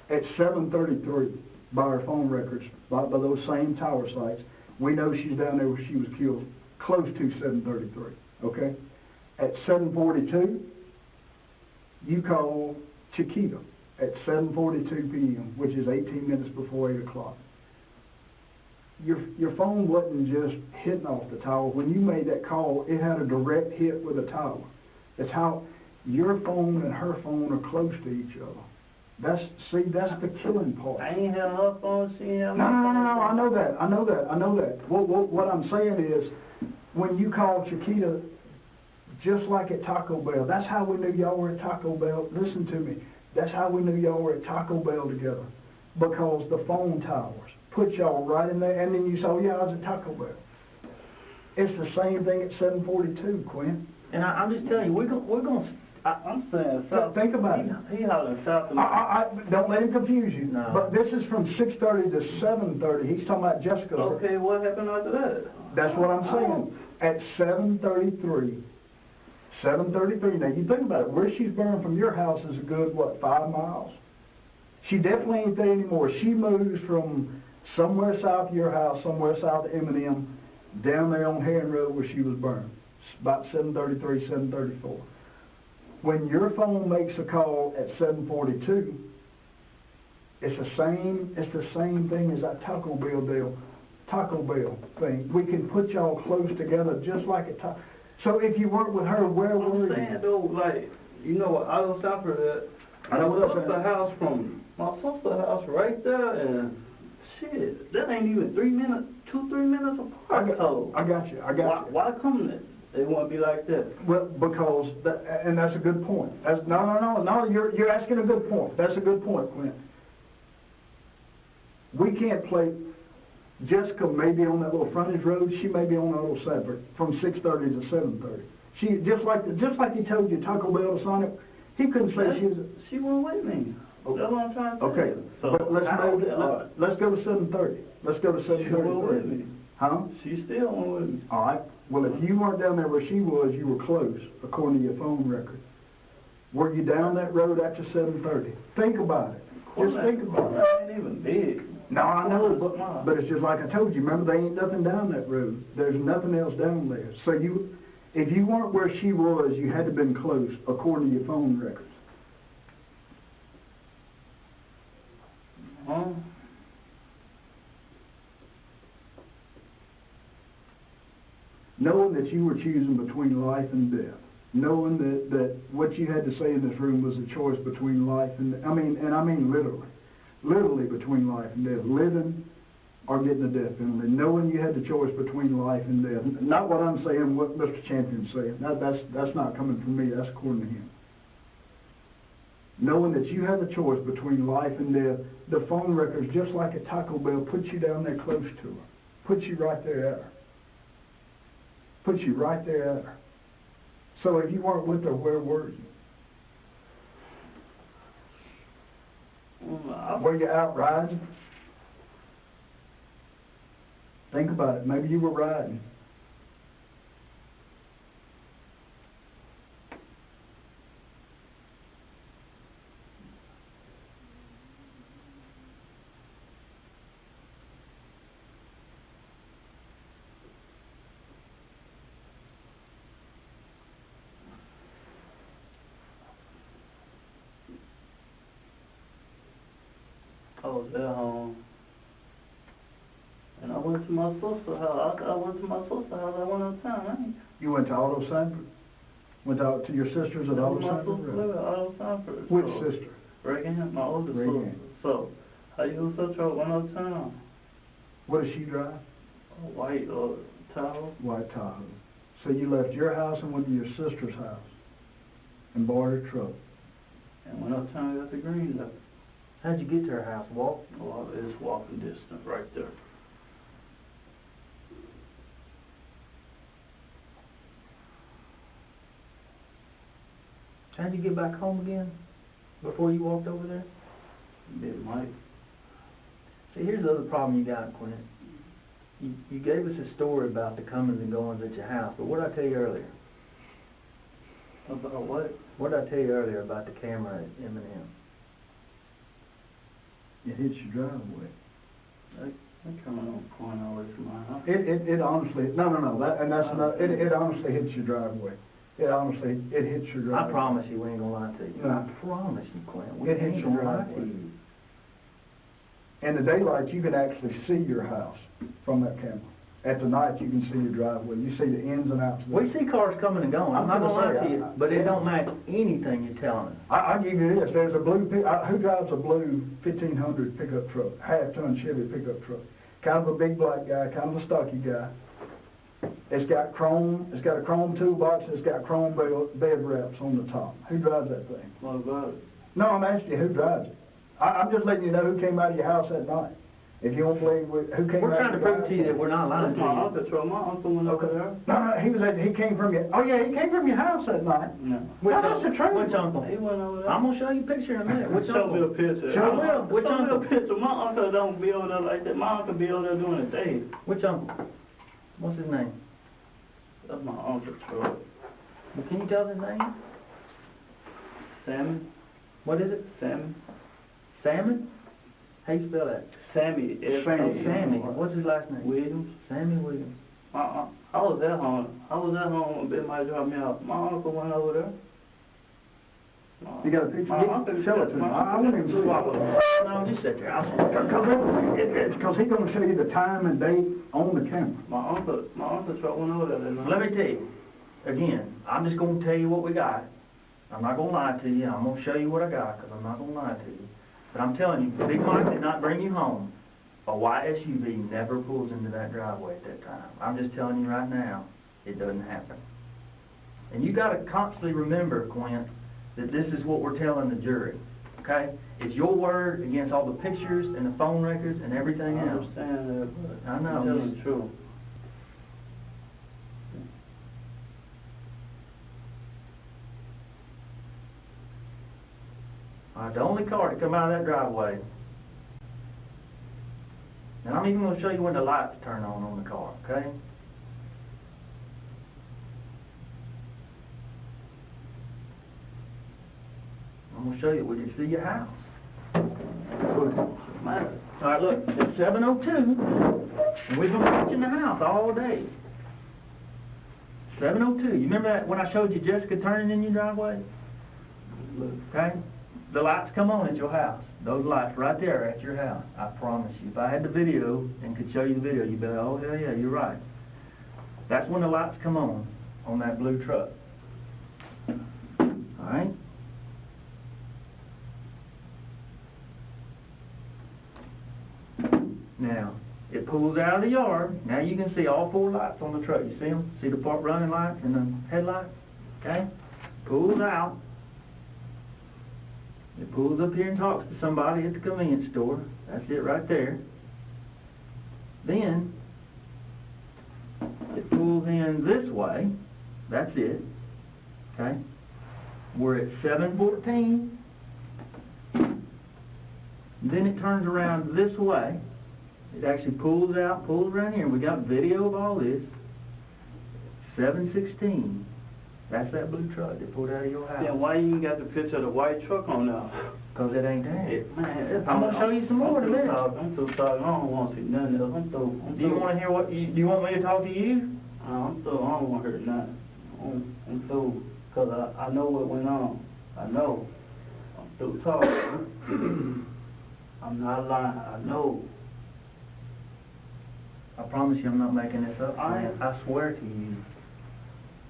At 7:33, by our phone records, by those same tower sites, we know she's down there where she was killed, close to 7:33, okay? At 7:42, you call Chiquita at 7:42 p.m., which is 18 minutes before 8 o'clock. Your phone wasn't just hitting off the tower. When you made that call, it had a direct hit with the tower. That's how your phone and her phone are close to each other. That's the killing part. I ain't have her phone. She ain't have No, my phone. I know that. What I'm saying is, when you called Chiquita, just like at Taco Bell, that's how we knew y'all were at Taco Bell. Listen to me. That's how we knew y'all were at Taco Bell together. Because the phone towers put y'all right in there, and then you saw, yeah, I was at Taco Bell. It's the same thing at 7:42, Quinn. And I'm just telling you, we're gonna. I'm saying south. Think about it. He hollering south of my I don't let him confuse you. No. But this is from 6:30 to 7:30. He's talking about Jessica. Okay, what happened after that? That's what I'm saying. At 7:33. Now you think about it. Where she's burned from your house is a good, 5 miles? She definitely ain't there anymore. She moves from somewhere south of your house, somewhere south of M&M, down there on Heron Road where she was burned. It's about 7:33, 7:34. When your phone makes a call at 7:42, it's the same thing as that Taco Bell thing. We can put y'all close together just like a Taco. So if you weren't with her, where were you? I'm saying though, like, you know what, I don't stop her at I know what I'm saying. my sister's house right there, and shit, that ain't even 3 minutes, 2-3 minutes apart. I got you. Why come they want to be like that? Well, because and that's a good point. No. You're asking a good point. That's a good point, Clint. We can't play. Jessica may be on that little frontage road. She may be on a little separate from 6:30 to 7:30. She just like he told you Taco Bell to Sonic. He couldn't say she was. She went with me. Okay. That's what I'm trying to tell Okay, you. So but let's go to 7:30. Let's go to 7:30. She went with me. Huh? She still went with me. All right. Well, if you weren't down there where she was, you were close, according to your phone record. Were you down that road after 7:30? Think about it. Just think about it. It ain't even big. No, I know, but it's just like I told you. Remember, there ain't nothing down that road. There's nothing else down there. So if you weren't where she was, you had to have been close, according to your phone records. Huh? Knowing that you were choosing between life and death, knowing that what you had to say in this room was a choice between life and I mean literally between life and death, living or getting the death penalty, knowing you had the choice between life and death. Not what I'm saying, what Mr. Champion's saying. That's not coming from me, that's according to him. knowing that you have a choice between life and death, the phone records, just like a Taco Bell, puts you down there close to her. Puts you right there at her. Puts you right there at her. So if you weren't with her, where were you? Were you out riding? Think about it. Maybe you were riding. I was at home, and I went to my sister's house. I went to my sister's house. I went uptown. You went to Auto Sanford? Went out to your sister's at Auto My sister Sanford? lived at Auto Sanford. Which so, sister? Reagan, my oldest sister. Reagan. So, I used her truck, went uptown. What does she drive? A white Tahoe. White Tahoe. So you left your house and went to your sister's house and borrowed her truck. And went uptown and got the green light. How'd you get to her house? Walk? Well, it's walking distance right there. How'd you get back home again? Before you walked over there? Big Mike. See, here's the other problem you got, Quint. You gave us a story about the comings and goings at your house, but what did I tell you earlier? About what? What did I tell you earlier about the camera at M&M? It hits your driveway. That coming on point away from my house. It honestly, no, that's not, it honestly hits your driveway. It honestly, it hits your driveway. I promise you we ain't gonna lie to you. No. I promise you, Quint. We It hits ain't your gonna lie to driveway. you. In the daylight, you can actually see your house from that camera. At the night, you can see your driveway. You see the ins and outs of We it. see cars coming and going. I'm not gonna lie to you, but it Yeah. don't match anything you're telling us. I'll give you this. There's a blue, who drives a blue 1500 pickup truck, half-ton Chevy pickup truck? Kind of a big black guy, kind of a stocky guy. It's got a chrome toolbox, it's got chrome bed wraps on the top. Who drives that thing? My God. No, I'm asking you, who drives it? I'm just letting you know who came out of your house that night. If you don't believe, who came We're out trying to of your prove to you that we're not lying That's to my you. uncle truck. My uncle went over there. No, he came from your, oh yeah, he came from your house that night. No. No, that's the truth. Which uncle? He went over there. I'm gonna show you a picture in a minute. Which Show me a uncle? picture. Sure will. Which Show me uncle? a picture. My uncle don't be over there like that. My uncle be over there doing a day. Which uncle? What's his name? That's my uncle truck. Well, can you tell us his name? Sammy. What is it? Sammy. Salmon? How you spell that? Sammy. Oh, Sammy. What's his last name? Williams. Sammy Williams. I was at home. I was at home when Big Mike dropped me off. My uncle went over there. You got a picture? My uncle Show it to me. I want him to see it. No, just sit there. I'll Because he's gonna show you the time and date on the camera. My uncle truck went over there that night. Let me tell you, again, I'm just gonna tell you what we got. I'm not gonna lie to you. I'm gonna show you what I got, because I'm not gonna lie to you. But I'm telling you, Big Mike did not bring you home. A white SUV never pulls into that driveway at that time. I'm just telling you right now, it doesn't happen. And you gotta constantly remember, Quint, that this is what we're telling the jury, okay? It's your word against all the pictures and the phone records and everything I else. understand that, but I know. I'm telling the truth. All right, the only car to come out of that driveway, and I'm even gonna show you when the lights turn on the car, okay? I'm gonna show you, we can see your house. Man, All right, look, it's 7:02, and we've been watching the house all day. 7:02, you remember that when I showed you Jessica turning in your driveway? look. Okay? The lights come on at your house. Those lights right there are at your house. I promise you. If I had the video and could show you the video, you'd be like, oh, hell yeah, you're right. That's when the lights come on that blue truck. All right? Now, it pulls out of the yard. Now you can see all four lights on the truck. You see them? See the park running lights and the headlights? Okay? Pulls out. It pulls up here and talks to somebody at the convenience store. That's it right there. Then, it pulls in this way. That's it. Okay? We're at 7:14. Then it turns around this way. It actually pulls out, pulls around here, and we got video of all this. 7:16. That's that blue truck that pulled out of your house. Then why you ain't got the picture of the white truck on there? Cause it ain't there. Man, I'm gonna show you some more in a minute. I'm too sorry. I don't want to see nothing else. I'm through. Do you wanna hear what, do you want me to talk to you? I'm through. I don't want to hear nothing. I'm through. Cause I know what went on. I know. I'm through talking. I'm not lying. I know. I promise you I'm not making this up. I Man. I swear to you.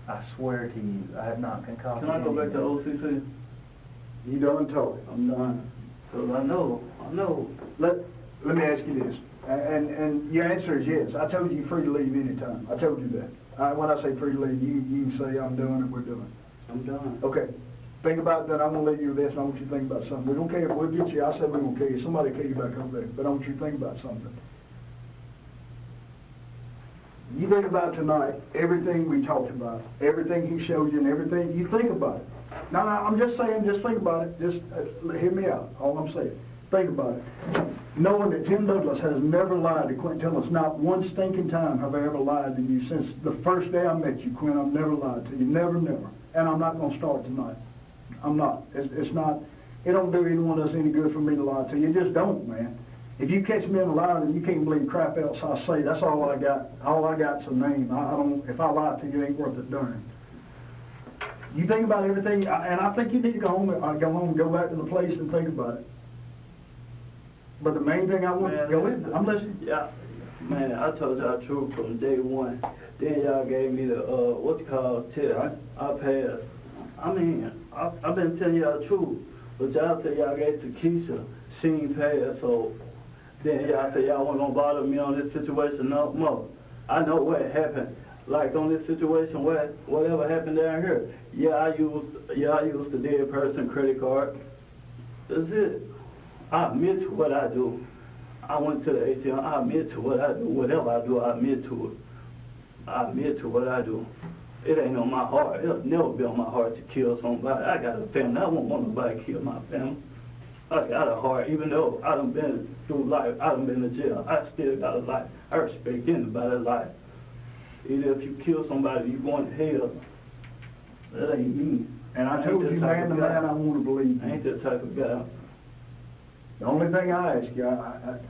I swear to you, I have not concocted Can I go back to anything. OCC? You done told. I'm done. Cause I know. Let me ask you this, and your answer is yes. I told you you're free to leave anytime. I told you that. When I say free to leave, you can say I'm doing it, we're doing it. I'm done. Okay. Think about that. I'm gonna leave you with this, and I want you to think about something. We don't care. We'll get you. I said we won't kill you. Somebody will kill you back over there. But I want you to think about something. You think about tonight, everything we talked about, everything he showed you, and everything, you think about it. No, I'm just saying, just think about it. Just hear me out, all I'm saying. Think about it. Knowing that Jim Douglas has never lied to Quentin Tillis, not one stinking time have I ever lied to you since the first day I met you, Quinn. I've never lied to you, never. And I'm not going to start tonight. I'm not. It's not, it don't do anyone else any good for me to lie to you. It just don't, man. If you catch me in a lie and you can't believe crap else I say, that's all I got. All I got's a name. I don't. If I lie to you, it ain't worth a darn. You think about everything, and I think you need to go home and go back to the place and think about it. But the main thing I want to go in, I'm listening. Yeah, man, I told y'all the truth from day one. Then y'all gave me the what's it called test. I passed. I mean, I've been telling y'all the truth, but y'all say y'all gave it to Keisha. She ain't passed, so then y'all say y'all wasn't gonna bother me on this situation no more. I know what happened. Like on this situation, whatever happened down here. Yeah, I used the dead person credit card. That's it. I admit to what I do. I went to the ATM. I admit to what I do. Whatever I do, I admit to it. I admit to what I do. It ain't on my heart. It'll never be on my heart to kill somebody. I got a family. I won't want nobody to kill my family. I got a heart. Even though I done been through life, I done been to jail, I still got a life. I respect anybody's life. Either if you kill somebody, you going to hell. That ain't me. And I told you, man, the man I want to believe. I ain't that type of guy. The only thing I ask you,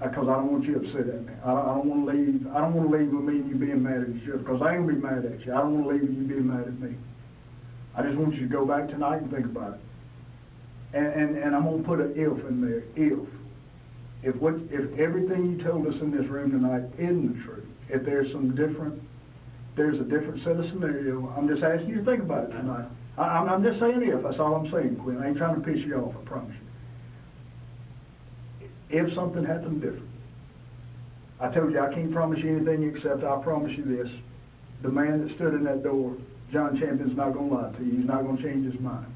because I don't want you upset at me. I don't want to leave. I don't want to leave with me and you being mad at each other, because I ain't gonna be mad at you. I don't want to leave with you being mad at me. I just want you to go back tonight and think about it. And I'm gonna put an if in there. If everything you told us in this room tonight isn't the truth, if there's a different set of scenario, I'm just asking you to think about it tonight. I'm just saying if. That's all I'm saying, Quinn. I ain't trying to piss you off. I promise you. If something happened different, I told you I can't promise you anything except I promise you this. The man that stood in that door, John Champion's not going to lie to you. He's not going to change his mind.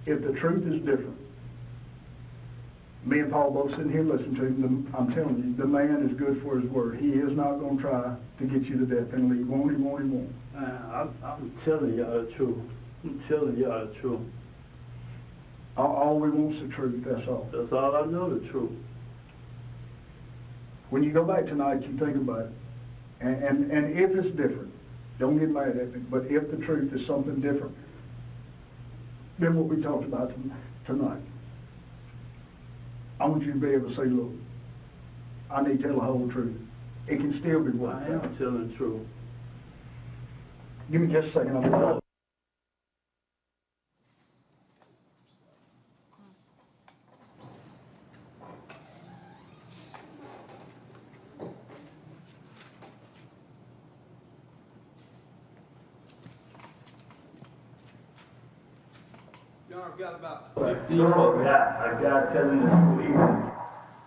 If the truth is different, me and Paul both sitting here listening to him, I'm telling you, the man is good for his word. He is not going to try to get you to death penalty. He won't. I'm telling y'all the truth. I'm telling y'all the truth. All we want is the truth, that's all. That's all I know, the truth. When you go back tonight, you think about it. And if it's different, don't get mad at me, but if the truth is something different than what we talked about tonight, I want you to be able to say, look, I need to tell the whole truth. It can still be worked out. I am telling the truth. Give me just a second. I'll I've got about I got telling the truth.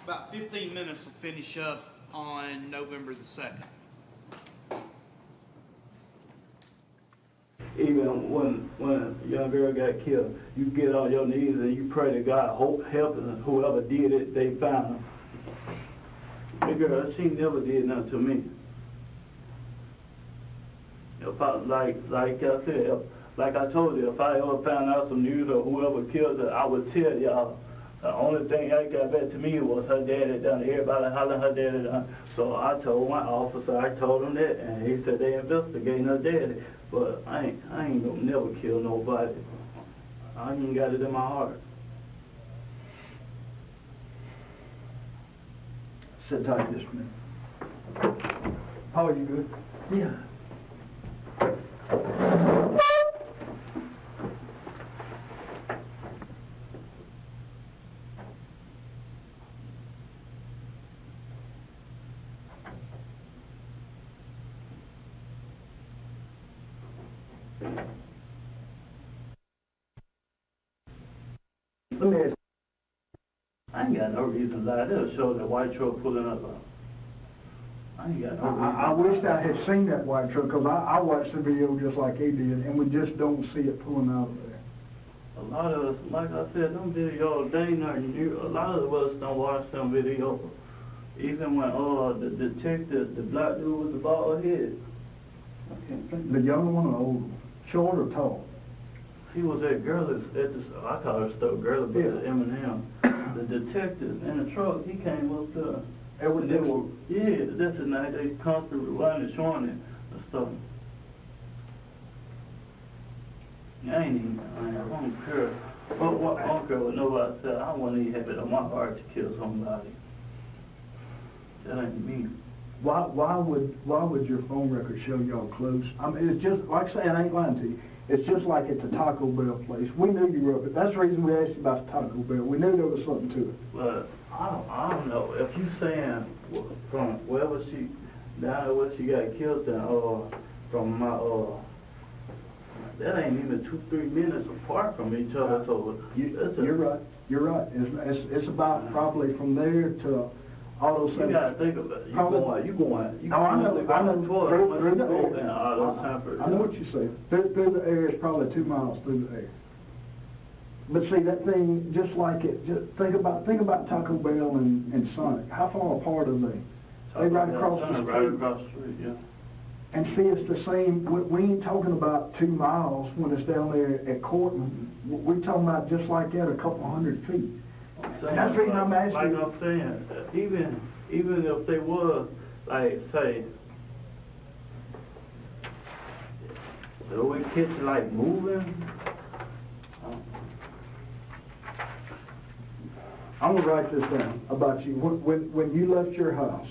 about 15 minutes to finish up on November the 2nd. Even when a young girl got killed, you get on your knees and you pray to God, hope, help, and whoever did it, they found them. The girl, she never did nothing to me. If I, like I said, like I told you, if I ever found out some news or whoever killed her, I would tell y'all. The only thing that got back to me was her daddy done. Everybody hollering her daddy done. So I told my officer, I told him that, and he said they investigating her daddy. But I ain't gonna never kill nobody. I ain't got it in my heart. Sit tight just a minute. Paul, you good? Yeah. Let me ask. I ain't got no reason to lie. They'll show the white truck pulling up. I ain't got no reason. I wish I had seen that white truck, because I watched the video just like he did, and we just don't see it pulling out of there. A lot of us, like I said, them videos, they ain't nothing new. A lot of us don't watch them videos. Even when the detective, the black dude with the bald head, I can't think. The younger one or the older one? Short or tall? He was that girl at the, I call her stuff girl, but Yeah. Eminem. The detective in the truck, he came up to her. Edward Dixon. Yeah, that's the night they constantly running, showing it and stuff. I don't care. I don't care what nobody said. I wouldn't even have it on my heart to kill somebody. That ain't me. Why would your phone record show y'all close? I mean, it's just, like I say, I ain't lying to you. It's just like it's a Taco Bell place. We knew you were up. That's the reason we asked you about the Taco Bell. We knew there was something to it. But I don't know. If you saying from wherever she, down to where she got killed in, from my, that ain't even 2-3 minutes apart from each other. So You're right. You're right. It's about probably from there to Auto Center. you gotta think about it. You going. Oh, I know. Through the air. I know what you're saying. Through the air is probably 2 miles through the air. But see, that thing, just like it, just think about Taco Bell and Sonic. How far apart are they? They right across the street. Right across the street, yeah. And see, it's the same. We ain't talking about 2 miles when it's down there at Cortland. We're talking about just like that, a couple hundred feet. That's the reason I'm asking. Like I'm saying, even if they was, like, say, do we catch it like moving? I'm gonna write this down about you. When you left your house,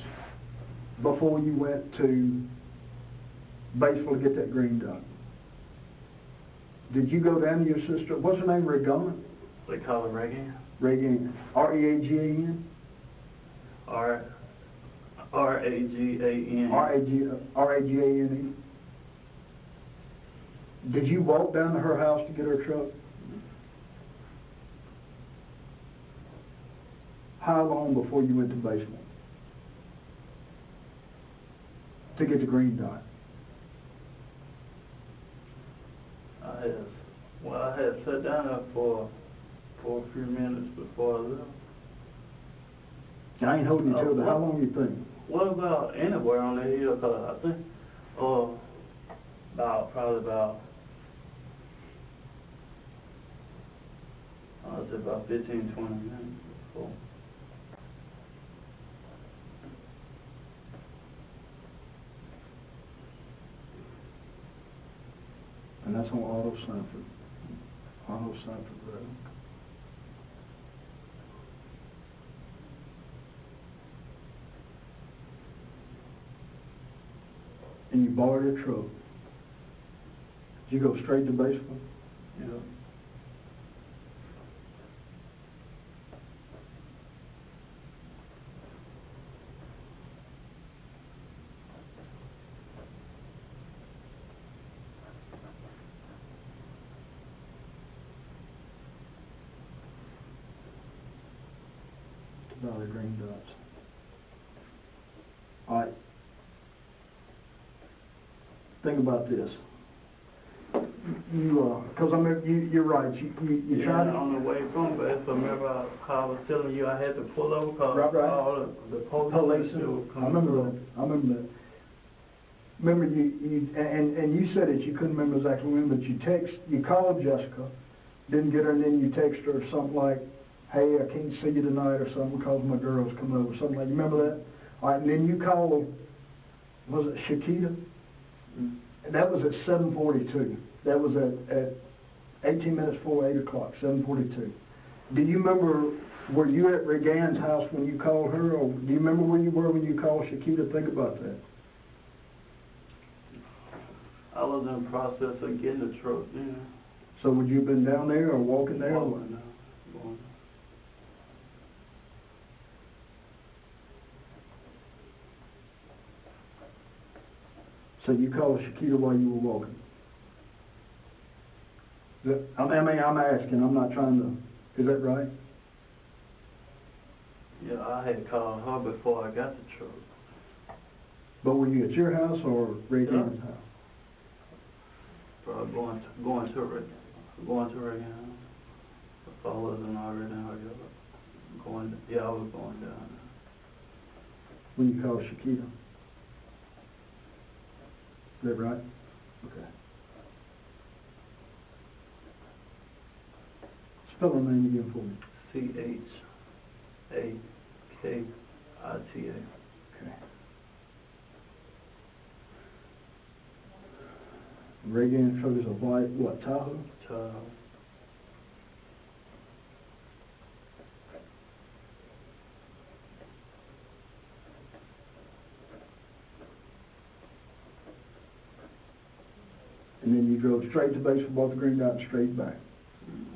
before you went to Batesville to get that green dot, did you go down to your sister? What's her name? Regana? They call it Reagan. Reagan. R-E-A-G-A-N? R-A-G-A-N. R-A-G-A-N-E? Did you walk down to her house to get her truck? How long before you went to Batesville to get the green dot? I had sat down there for a few minutes before I left. I ain't holding you to it, but how long you think? What about anywhere on the hill? Cause I think, probably about, I'd say about 15-20 minutes before. And that's on Auto Sanford. Auto Sanford Road. And you borrowed a truck. Did you go straight to Batesville? Yeah. Valley Green Dots. All right. Think about this. cause I mean, you're right, you tried Yeah, to. on the way from, but if I remember how I was telling you, I had to pull over, cause Right. all the police were I coming remember through. that, I remember that. Remember and you said it, you couldn't remember exactly when, but you called Jessica, didn't get her, and then you text her something like, hey, I can't see you tonight, or something, because my girl's coming over, something like, you remember that? All right, and then you called, was it Shakita? And that was at 7:42. That was at 18 minutes before 8 o'clock, 7:42. Do you remember, were you at Regan's house when you called her, or do you remember where you were when you called Shakita? Think about that. I was in the process of getting the truck, yeah. So would you have been down there or walking there? or what? Walking now, going. So you called Shakita while you were walking? I mean, I'm asking, I'm not trying to, is that right? Yeah, I had called her before I got the truck. But were you at your house or Regan's Yeah. house? Probably going to Regan. If I wasn't already out there, I was going down. When you called Shakita? Is that right? Okay. Spell her name again for me. Chakita. Okay. Regan's truck is a white, what, Tahoe? Child. And then you drove straight to base, bought the green dot, and straight back.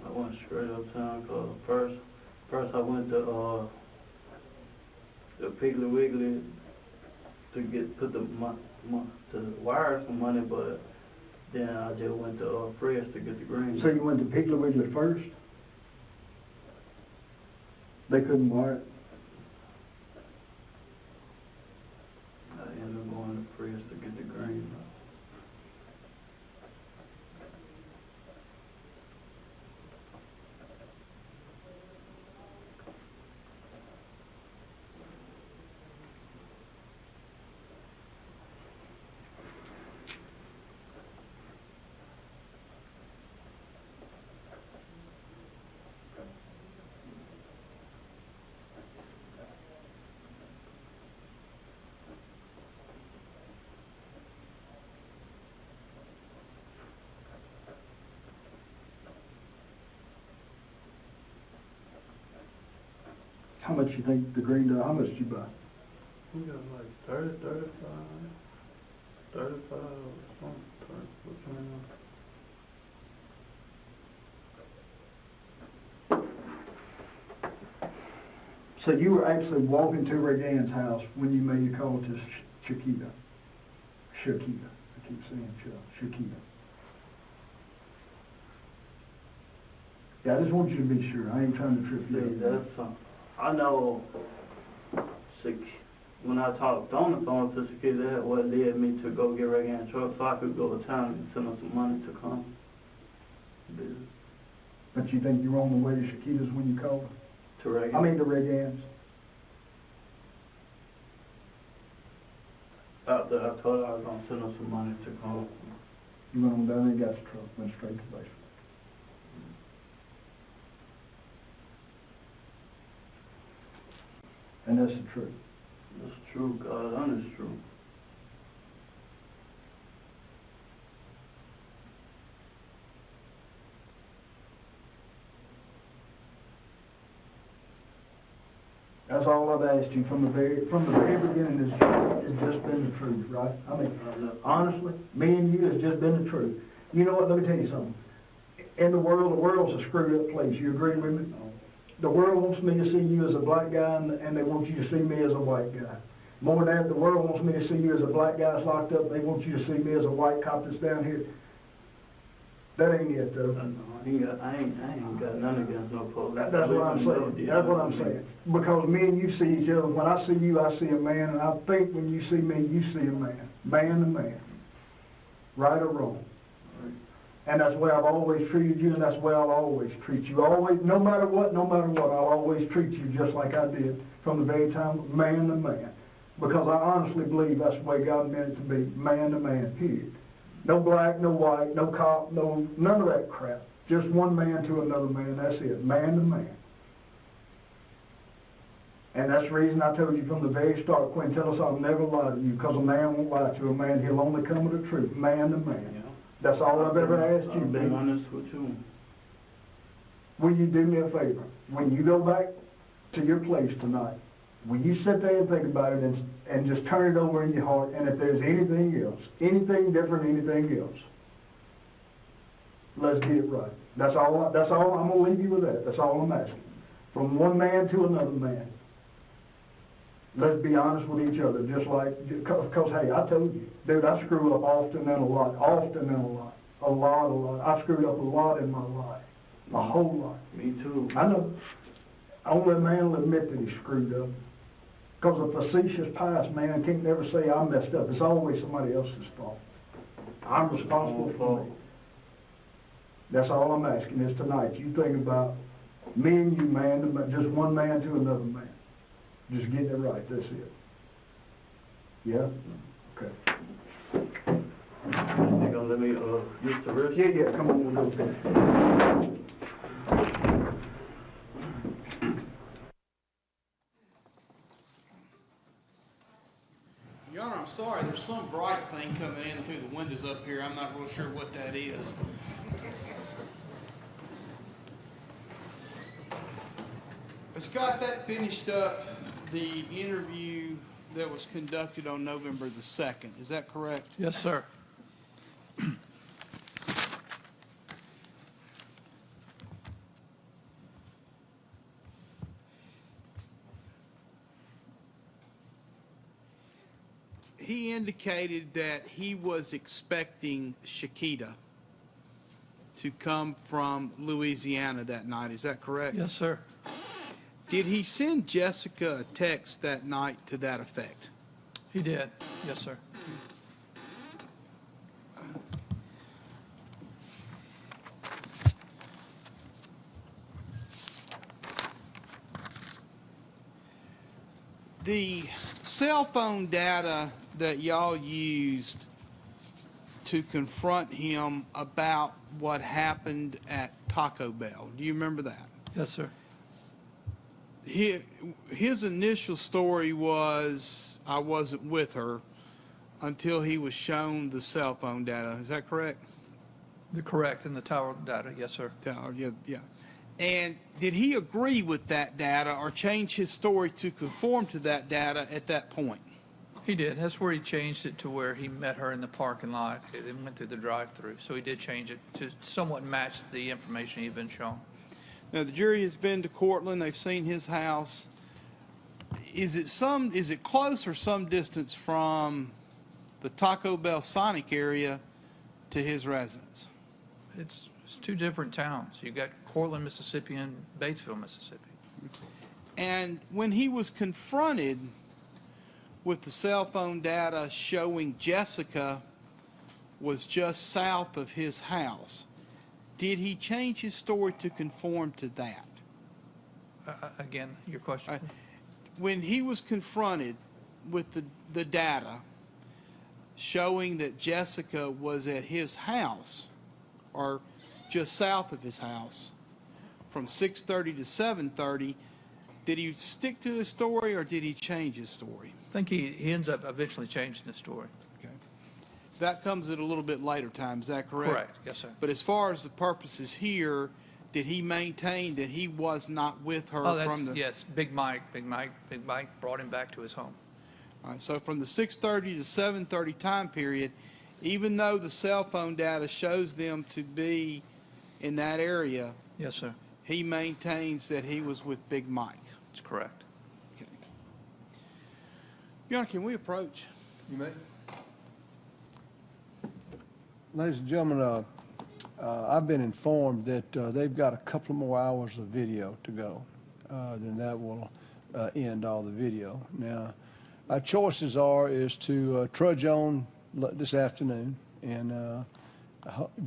I went straight uptown, cause first I went to the Piggly Wiggly to put the wire some money, but then I just went to Fred's to get the green. So you went to Piggly Wiggly first? They couldn't wire it? I ended up going to Fred's to get the green. How much you think the green dot, how much did you buy? We got like 35, something, between. So you were actually walking to Regan's house when you made the call to Shakita. Shakita. I keep saying Shakita. Yeah, I just want you to be sure. I ain't trying to trip you See, up. that's something. I know, when I talked on the phone to Shakita, that's what led me to go get Regan truck so I could go to town and send her some money to come. But you think you were on the way to Shakita's when you called? To Regan? I mean to Regan's. After I told her I was gonna send her some money to come. You went on down there and got the truck, went straight to base. And that's the truth. That's true, God, honest true. That's all I've asked you from the very beginning is just been the truth, right? I mean, honestly, me and you has just been the truth. You know what, let me tell you something. In the world's a screwed up place. You agree with me? The world wants me to see you as a black guy and they want you to see me as a white guy. More than that, the world wants me to see you as a black guy that's locked up, they want you to see me as a white cop that's down here. That ain't it, though. I ain't got none against no police. That's what I'm saying. That's what I'm saying. Because me and you see each other. When I see you, I see a man, and I think when you see me, you see a man. Man to man. Right or wrong. And that's the way I've always treated you, and that's the way I'll always treat you. Always, no matter what, I'll always treat you just like I did from the very time, man to man. Because I honestly believe that's the way God meant it to be, man to man, period. No black, no white, no cop, none of that crap. Just one man to another man, that's it, man to man. And that's the reason I told you from the very start, Quinn, tell us I'll never lie to you, because a man won't lie to a man, he'll only come with the truth, man to man. Yeah. That's all I've ever asked you, I've been baby. honest with you. Will you do me a favor? When you go back to your place tonight, will you sit there and think about it and just turn it over in your heart, and if there's anything else, anything different, anything else, let's get it right. That's all, I'm gonna leave you with that. That's all I'm asking. From one man to another man. Let's be honest with each other, just like, because, hey, I told you, dude, I screw up often and a lot. A lot. I screwed up a lot in my life, a whole lot. Me too. I know, only a man will admit that he screwed up. Because a facetious past man can't never say I messed up. It's always somebody else's fault. I'm responsible for me. That's all I'm asking is tonight, you think about me and you, man, just one man to another man. Just getting it right, that's it. Yeah? Okay. You gonna let me, use the rest? Yeah, come on, we'll go there. Your Honor, I'm sorry, there's some bright thing coming in through the windows up here. I'm not real sure what that is. Scott, that finished up the interview that was conducted on November the 2nd. Is that correct? Yes, sir. He indicated that he was expecting Shakita to come from Louisiana that night. Is that correct? Yes, sir. Did he send Jessica a text that night to that effect? He did. Yes, sir. The cell phone data that y'all used to confront him about what happened at Taco Bell, do you remember that? Yes, sir. His initial story was, I wasn't with her until he was shown the cell phone data. Is that correct? Correct, in the tower data, yes, sir. Yeah. And did he agree with that data or change his story to conform to that data at that point? He did. That's where he changed it to where he met her in the parking lot and went through the drive-through. So he did change it to somewhat match the information he'd been shown. Now, the jury has been to Cortland. They've seen his house. Is it close or some distance from the Taco Bell Sonic area to his residence? It's two different towns. You got Cortland, Mississippi, and Batesville, Mississippi. And when he was confronted with the cell phone data showing Jessica was just south of his house, did he change his story to conform to that? Again, your question? When he was confronted with the data showing that Jessica was at his house, or just south of his house, from 6:30 to 7:30, did he stick to his story or did he change his story? I think he ends up eventually changing the story. Okay. That comes at a little bit later time, is that correct? Correct, yes, sir. But as far as the purposes here, did he maintain that he was not with her from the... Yes, Big Mike brought him back to his home. All right, so from the 6:30 to 7:30 time period, even though the cell phone data shows them to be in that area, Yes, sir. he maintains that he was with Big Mike. That's correct. Okay. Your Honor, can we approach? You may. Ladies and gentlemen, I've been informed that they've got a couple more hours of video to go. Then that will end all the video. Now, our choices is to trudge on this afternoon and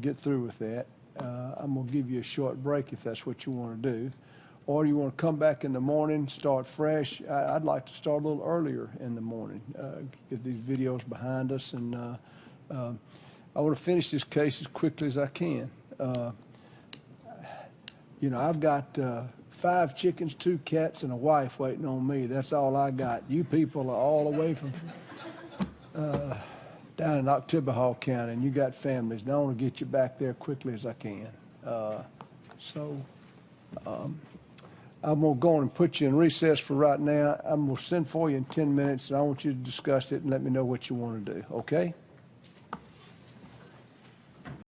get through with that. I'm gonna give you a short break if that's what you wanna do. Or you wanna come back in the morning, start fresh. I'd like to start a little earlier in the morning, get these videos behind us, and I wanna finish this case as quickly as I can. You know, I've got 5 chickens, 2 cats, and a wife waiting on me. That's all I got. You people are all the way from down in Oktibbeha County, and you got families. And I want to get you back there quickly as I can. I'm going to go on and put you in recess for right now. I'm going to send for you in 10 minutes, and I want you to discuss it and let me know what you want to do, okay?